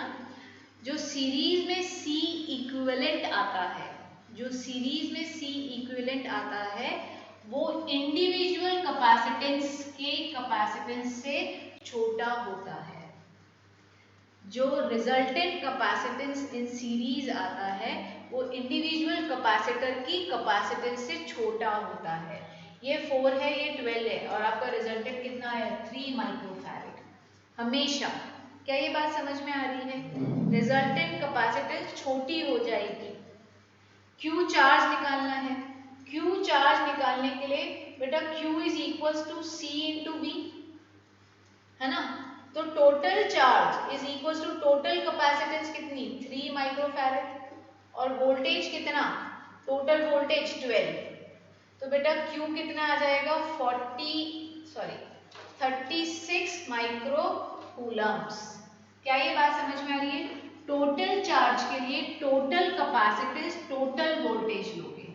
जो सीरीज में C इक्विवेलेंट आता है, जो सीरीज में C इक्विवेलेंट आता है वो इंडिविजुअल कैपेसिटेंस के कैपेसिटेंस से छोटा होता है। जो रिजल्टेंट कैपेसिटेंस इन सीरीज आता है वो इंडिविजुअल कैपेसिटर की कैपेसिटेंस से छोटा होता है। ये 4 है, ये 12 है, और आपका रिजल्टेंट कितना है, 3 माइक्रोफैरड। हमेशा, क्या ये बात समझ में आ रही है? रिजल्टेंट कैपेसिटेंस छोटी हो जाएगी। Q चार्ज निकालना है, Q चार्ज निकालने के लिए बेटा Q is equal to C into V, है ना। तो total charge is equal to total capacitance कितनी, 3 माइक्रोफैरड, और वोल्टेज कितना, टोटल वोल्टेज 12। तो बेटा Q कितना आ जाएगा, 36 माइक्रो कूलम्स। क्या ये बात समझ में आ रही है? टोटल चार्ज के लिए टोटल कैपेसिटेंस टोटल वोल्टेज लोगे।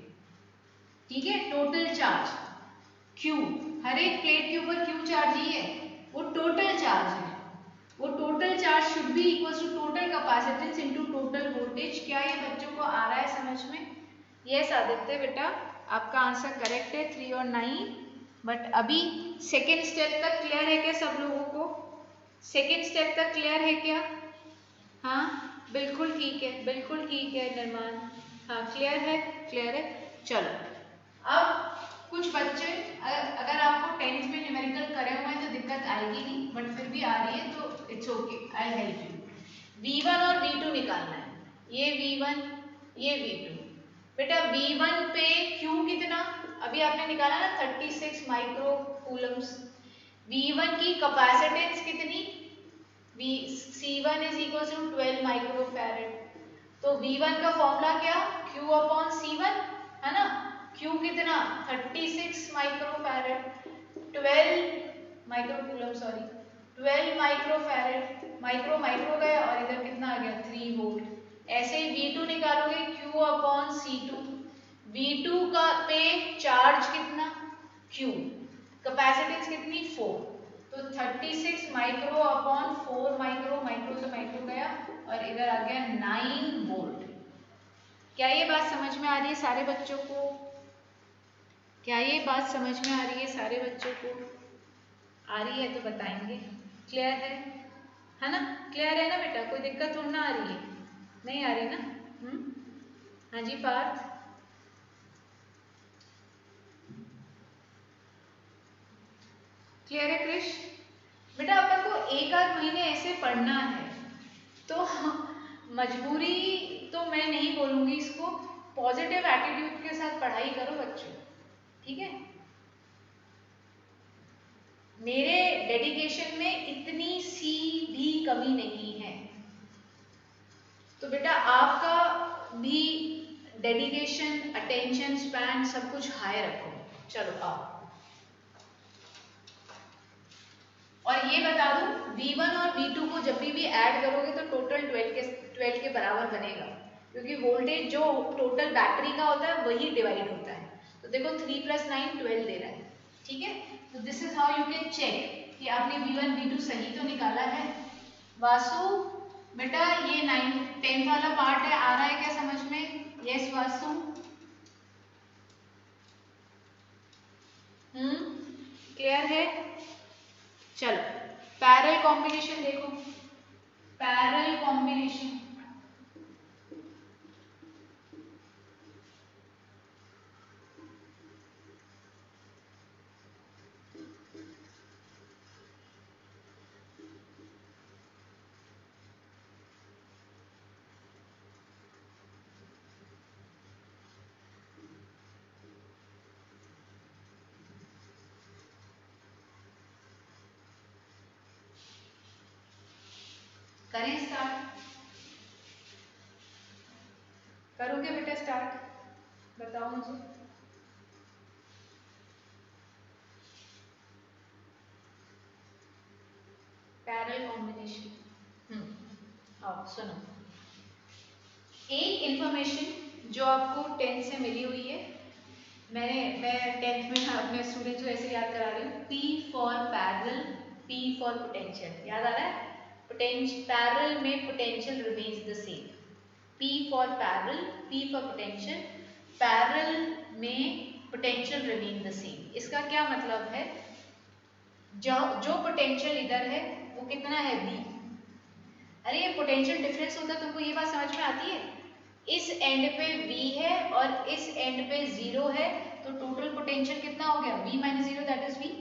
ठीक है, टोटल चार्ज Q, हर एक प्लेट के ऊपर Q चार्ज ही है, वो टोटल चार्ज है। वो total charge should be equal to total capacitance into total voltage. क्या ये बच्चों को आ रहा है समझ में? यस आदित्य बेटा, आपका आंसर करेक्ट है 3 और 9। बट अभी सेकेंड स्टेप तक क्लियर है क्या सब लोगों को? सेकेंड स्टेप तक क्लियर है क्या? हाँ बिल्कुल ठीक है, बिल्कुल ठीक है निर्माण, हाँ क्लियर है, क्लियर है। चलो अब कुछ बच्चे, अगर आपको 10th में न्यूमेरिकल करे हुए हैं तो दिक्कत आएगी नहीं, बट फिर भी आ रही है तो it's okay, I help you. V1 और V2 निकालना है, ये V1 ये V2। बेटा V1 पे Q कितना, अभी आपने निकाला ना 36 माइक्रो कूलम्स। V1 की कैपेसिटेंस कितनी, C1 is equal to 12 microfarad. तो V1 का फॉर्मूला क्या, Q अपॉन C1 है ना, Q कितना 36 micro farad, 12 micro coulomb sorry 12 micro farad, micro micro गया और इधर कितना आ गया 3 वोल्ट। ऐसे ही V2 निकालोगे Q अपॉन C2, V2 का पे चार्ज कितना Q, कैपेसिटेंस कितनी 4, तो 36 माइक्रो अपॉन 4 माइक्रो, माइक्रो से माइक्रो गया और इधर आ गया 9 वोल्ट। क्या ये बात समझ में आ रही है सारे बच्चों को, क्या ये बात समझ में आ रही है सारे बच्चों को, आ रही है तो बताएंगे। क्लियर है ना, क्लियर है ना बेटा, कोई दिक्कत थोड़ी ना आ रही है, नहीं आ रही ना। हाँ जी पार्थ, क्लियर है क्रिश। बेटा अपन को एक आध महीने ऐसे पढ़ना है, तो मजबूरी तो मैं नहीं बोलूंगी इसको, पॉजिटिव एटीट्यूड के साथ पढ़ाई करो बच्चों, ठीक है। मेरे डेडिकेशन में इतनी सी भी कमी नहीं है, तो बेटा आपका भी डेडिकेशन, अटेंशन स्पैन सब कुछ हाई रखो। चलो आओ, और ये बता दूं V1 और V2 को जब भी ऐड करोगे तो टोटल 12 के बराबर बनेगा, क्योंकि वोल्टेज जो टोटल बैटरी का होता है वही डिवाइड होता है। तो देखो 3 + 9 12 दे रहा है, ठीक है। तो this is how you can check कि आपने V1 V2 सही तो निकाला है। वासु बेटा ये 10th वाला पार्ट है, आ रहा है क्या समझ में, यस वासु, क्लियर है। चलो पैरेलल कॉम्बिनेशन देखो, पैरेलल कॉम्बिनेशन, करें स्टार्ट, करोगे बेटा स्टार्ट, बताओ मुझे। पैरेलल कॉम्बिनेशन, आओ सुनो, एक इंफॉर्मेशन जो आपको 10th से मिली हुई है, मैं 10th में अपने स्टूडेंट को ऐसे याद करा रही हूँ, P for parallel, P for potential, याद आ रहा है, पैरेलल में potential remains the same, P for parallel, P for potential, parallel में पोटेंशियल रिमेन द सेम। इसका क्या मतलब है, जो पोटेंशियल इधर है वो कितना है V, अरे ये पोटेंशियल डिफरेंस होता है, तुमको ये बात समझ में आती है, इस एंड पे V है और इस एंड पे 0 है, तो टोटल पोटेंशियल कितना हो गया V - 0 दैट इज V।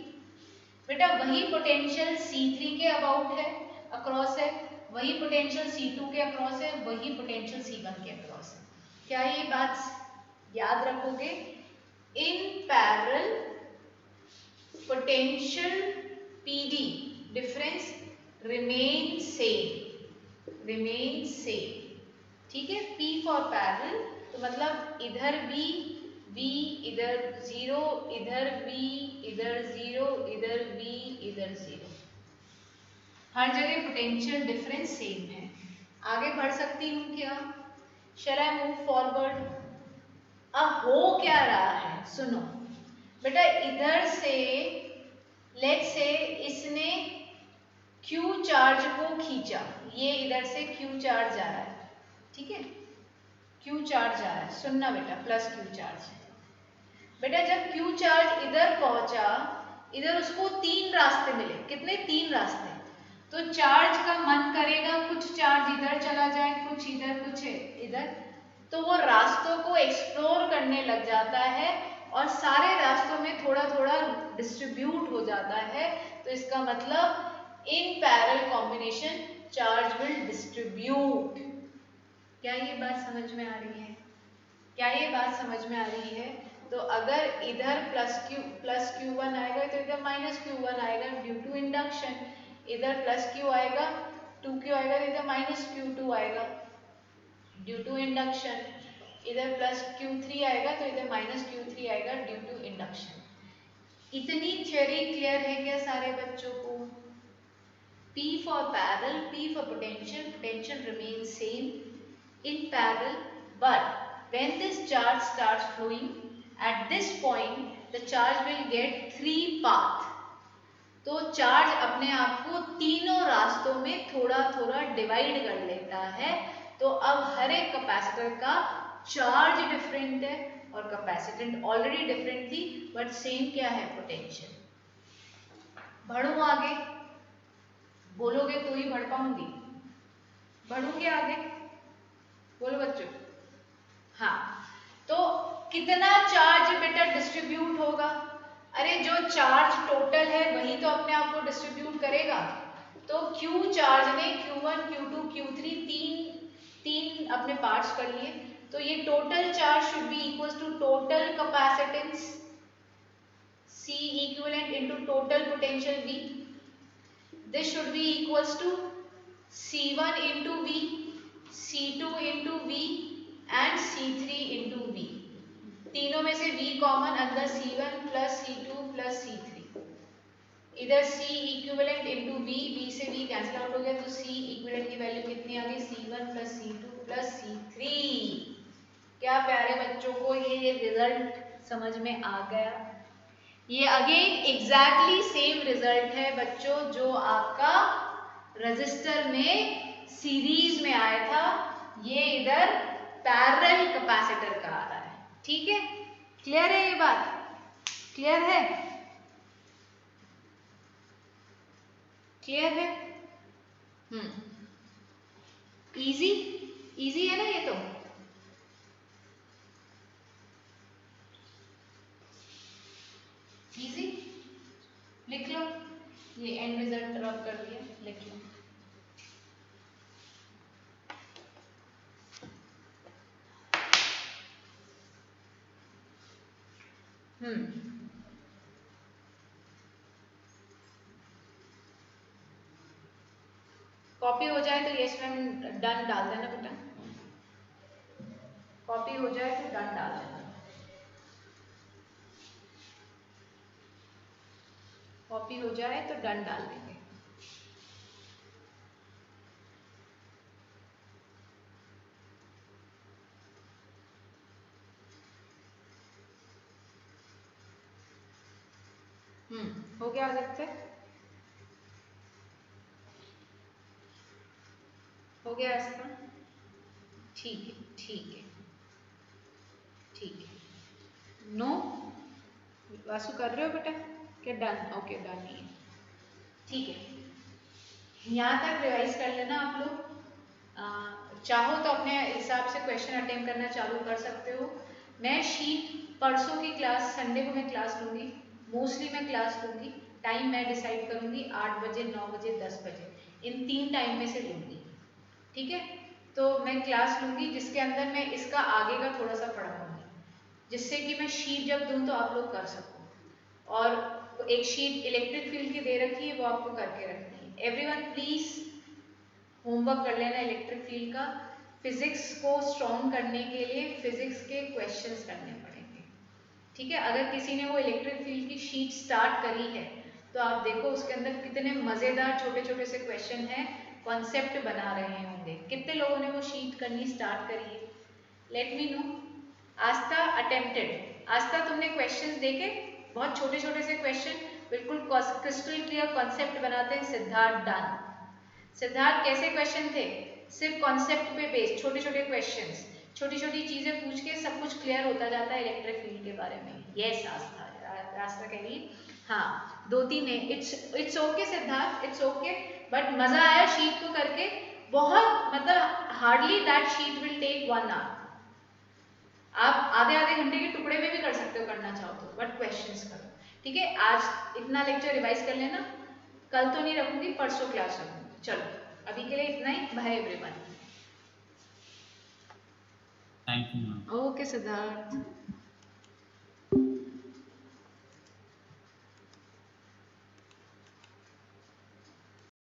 बेटा वही पोटेंशियल C3 के अबाउट है, अक्रॉस है, वही पोटेंशियल C2 के अक्रॉस है, वही पोटेंशियल C1 के अक्रॉस है। क्या ये बात याद रखोगे, in parallel potential PD difference remain same, remain same, ठीक है। P फॉर पैरेलल तो मतलब इधर V इधर 0, इधर V इधर 0, इधर V इधर 0, हर जगह पोटेंशियल डिफरेंस सेम है। आगे बढ़ सकती हूँ क्या, शैल आई मूव फॉरवर्ड। अब हो क्या रहा है सुनो बेटा, इधर से लेट्स से इसने Q चार्ज को खींचा, ये इधर से Q चार्ज जा रहा है, ठीक है, Q चार्ज जा रहा है, सुनना बेटा प्लस Q चार्ज। बेटा जब Q चार्ज इधर पहुंचा, इधर उसको 3 रास्ते मिले, कितने 3 रास्ते, तो चार्ज का मन करेगा कुछ चार्ज इधर चला जाए, कुछ इधर कुछ इधर, तो वो रास्तों को एक्सप्लोर करने लग जाता है और सारे रास्तों में थोड़ा थोड़ा डिस्ट्रीब्यूट हो जाता है। तो इसका मतलब in parallel combination charge will distribute. क्या ये बात समझ में आ रही है? क्या ये बात समझ में आ रही है? तो अगर इधर प्लस Q1 आएगा तो इधर माइनस Q1 आएगा ड्यू टू इंडक्शन। इधर प्लस Q आएगा 2Q आएगा तो इधर माइनस Q2 आएगा ड्यू टू इंडक्शन। इधर प्लस Q3 आएगा तो इधर माइनस Q3 आएगा ड्यू टू इंडक्शन। इतनी थ्योरी क्लियर है क्या सारे बच्चों को? P for parallel, P for potential, potential remains same in parallel, but when this charge starts flowing, at this point the charge will get 3 path. तो charge अपने आप को तीनों रास्तों में थोड़ा थोड़ा डिवाइड कर लेता है। तो अब हर एक कैपेसिटर का चार्ज डिफरेंट है और कैपेसिटेंस ऑलरेडी डिफरेंट थी, बट सेम क्या है? पोटेंशियल। बढ़ूं आगे? बोलोगे तो ही बढ़ पाऊंगी। बढ़ूंगे आगे? बोलो बच्चों। हाँ, तो कितना चार्ज बेटा डिस्ट्रीब्यूट होगा? अरे जो चार्ज टोटल है वही तो अपने आप को डिस्ट्रीब्यूट करेगा। तो Q चार्ज ने Q1, Q2, Q3 तीन अपने पार्ट्स कर लिए। तो ये total charge should be equals to total capacitance C equivalent into total potential V। This should be equals to C1 into V, C2 into V and C3 into V। तीनों में से V common, अंदर C1 plus C2 plus C3। इधर C equivalent into V, V से V cancel out हो गया तो C equivalent की वैल्यू कितनी आ गई? C1 plus C2 plus C3। क्या प्यारे बच्चों को ये रिजल्ट समझ में आ गया? ये अगेन एग्जैक्टली सेम रिजल्ट है बच्चों जो आपका रजिस्टर में सीरीज में आया था। ये इधर पैरेलल कैपेसिटर का आ रहा है। ठीक है, क्लियर है ये बात? क्लियर है? क्लियर है? इजी इजी है ना ये? तो इजी लिख लो। ये एंड रिजल्ट ड्रॉप कर दिया, लिख लो। कॉपी हो जाए तो यस मैम डन डाल देना बेटा। कॉपी हो जाए तो डन डाल देना। कॉपी हो जाए तो डन डाल देंगे। हो गया आदित्य? हो गया इसका? ठीक है, ठीक है, ठीक है। नो वासु कर रहे हो बेटा क्या? डन? ओके डन ही है। ठीक है, यहाँ तक रिवाइज कर लेना आप लोग। चाहो तो अपने हिसाब से क्वेश्चन अटेम्प्ट करना चालू कर सकते हो। मैं शीट परसों की क्लास, संडे को मैं क्लास लूँगी, मोस्टली मैं क्लास लूँगी। टाइम मैं डिसाइड करूँगी 8 बजे, 9 बजे, 10 बजे, इन 3 टाइम में से लूँगी। ठीक है, तो मैं क्लास लूँगी जिसके अंदर मैं इसका आगे का थोड़ा सा पढ़ाऊँगी, जिससे कि मैं शीट जब दूँ तो आप लोग कर सको। और एक शीट इलेक्ट्रिक फील्ड की दे रखी है, वो आपको करके रखनी है। एवरीवन प्लीज़ होमवर्क कर लेना इलेक्ट्रिक फील्ड का। फिजिक्स को स्ट्रॉन्ग करने के लिए फिजिक्स के क्वेश्चंस करने पड़ेंगे। ठीक है, अगर किसी ने वो इलेक्ट्रिक फील्ड की शीट स्टार्ट करी है तो आप देखो उसके अंदर कितने मज़ेदार छोटे छोटे से क्वेश्चन हैं, कॉन्सेप्ट बना रहे होंगे। कितने लोगों ने वो शीट करनी स्टार्ट करी है? Let me know. Astha attempted. Astha तुमने क्वेश्चंस देखे? बहुत छोटे छोटे से क्वेश्चन, बिल्कुल क्रिस्टल क्लियर कॉन्सेप्ट बनाते हैं। सिद्धार्थ डन। सिद्धार्थ कैसे क्वेश्चन थे? सिर्फ कॉन्सेप्ट पे बेस्ड छोटे छोटे क्वेश्चंस, छोटी छोटी चीजें पूछ के सब कुछ क्लियर होता जाता है इलेक्ट्रिक फील्ड के बारे में। यस आस्था, आस्था कह रही हाँ, 2-3 है। It's okay Siddharth, it's okay, but मजा आया शीट को करके बहुत। मतलब hardly that sheet will take 1 hour. आप आधे आधे घंटे के टुकड़े में भी कर सकते हो करना चाहो तो, बट क्वेश्चंस करो। ठीक है, आज इतना लेक्चर रिवाइज कर लेना। कल तो नहीं रखूंगी, परसों क्लास रखूंगी। चलो। अभी के लिए इतना ही, bye everyone. Thank you ma'am. Okay Siddharth.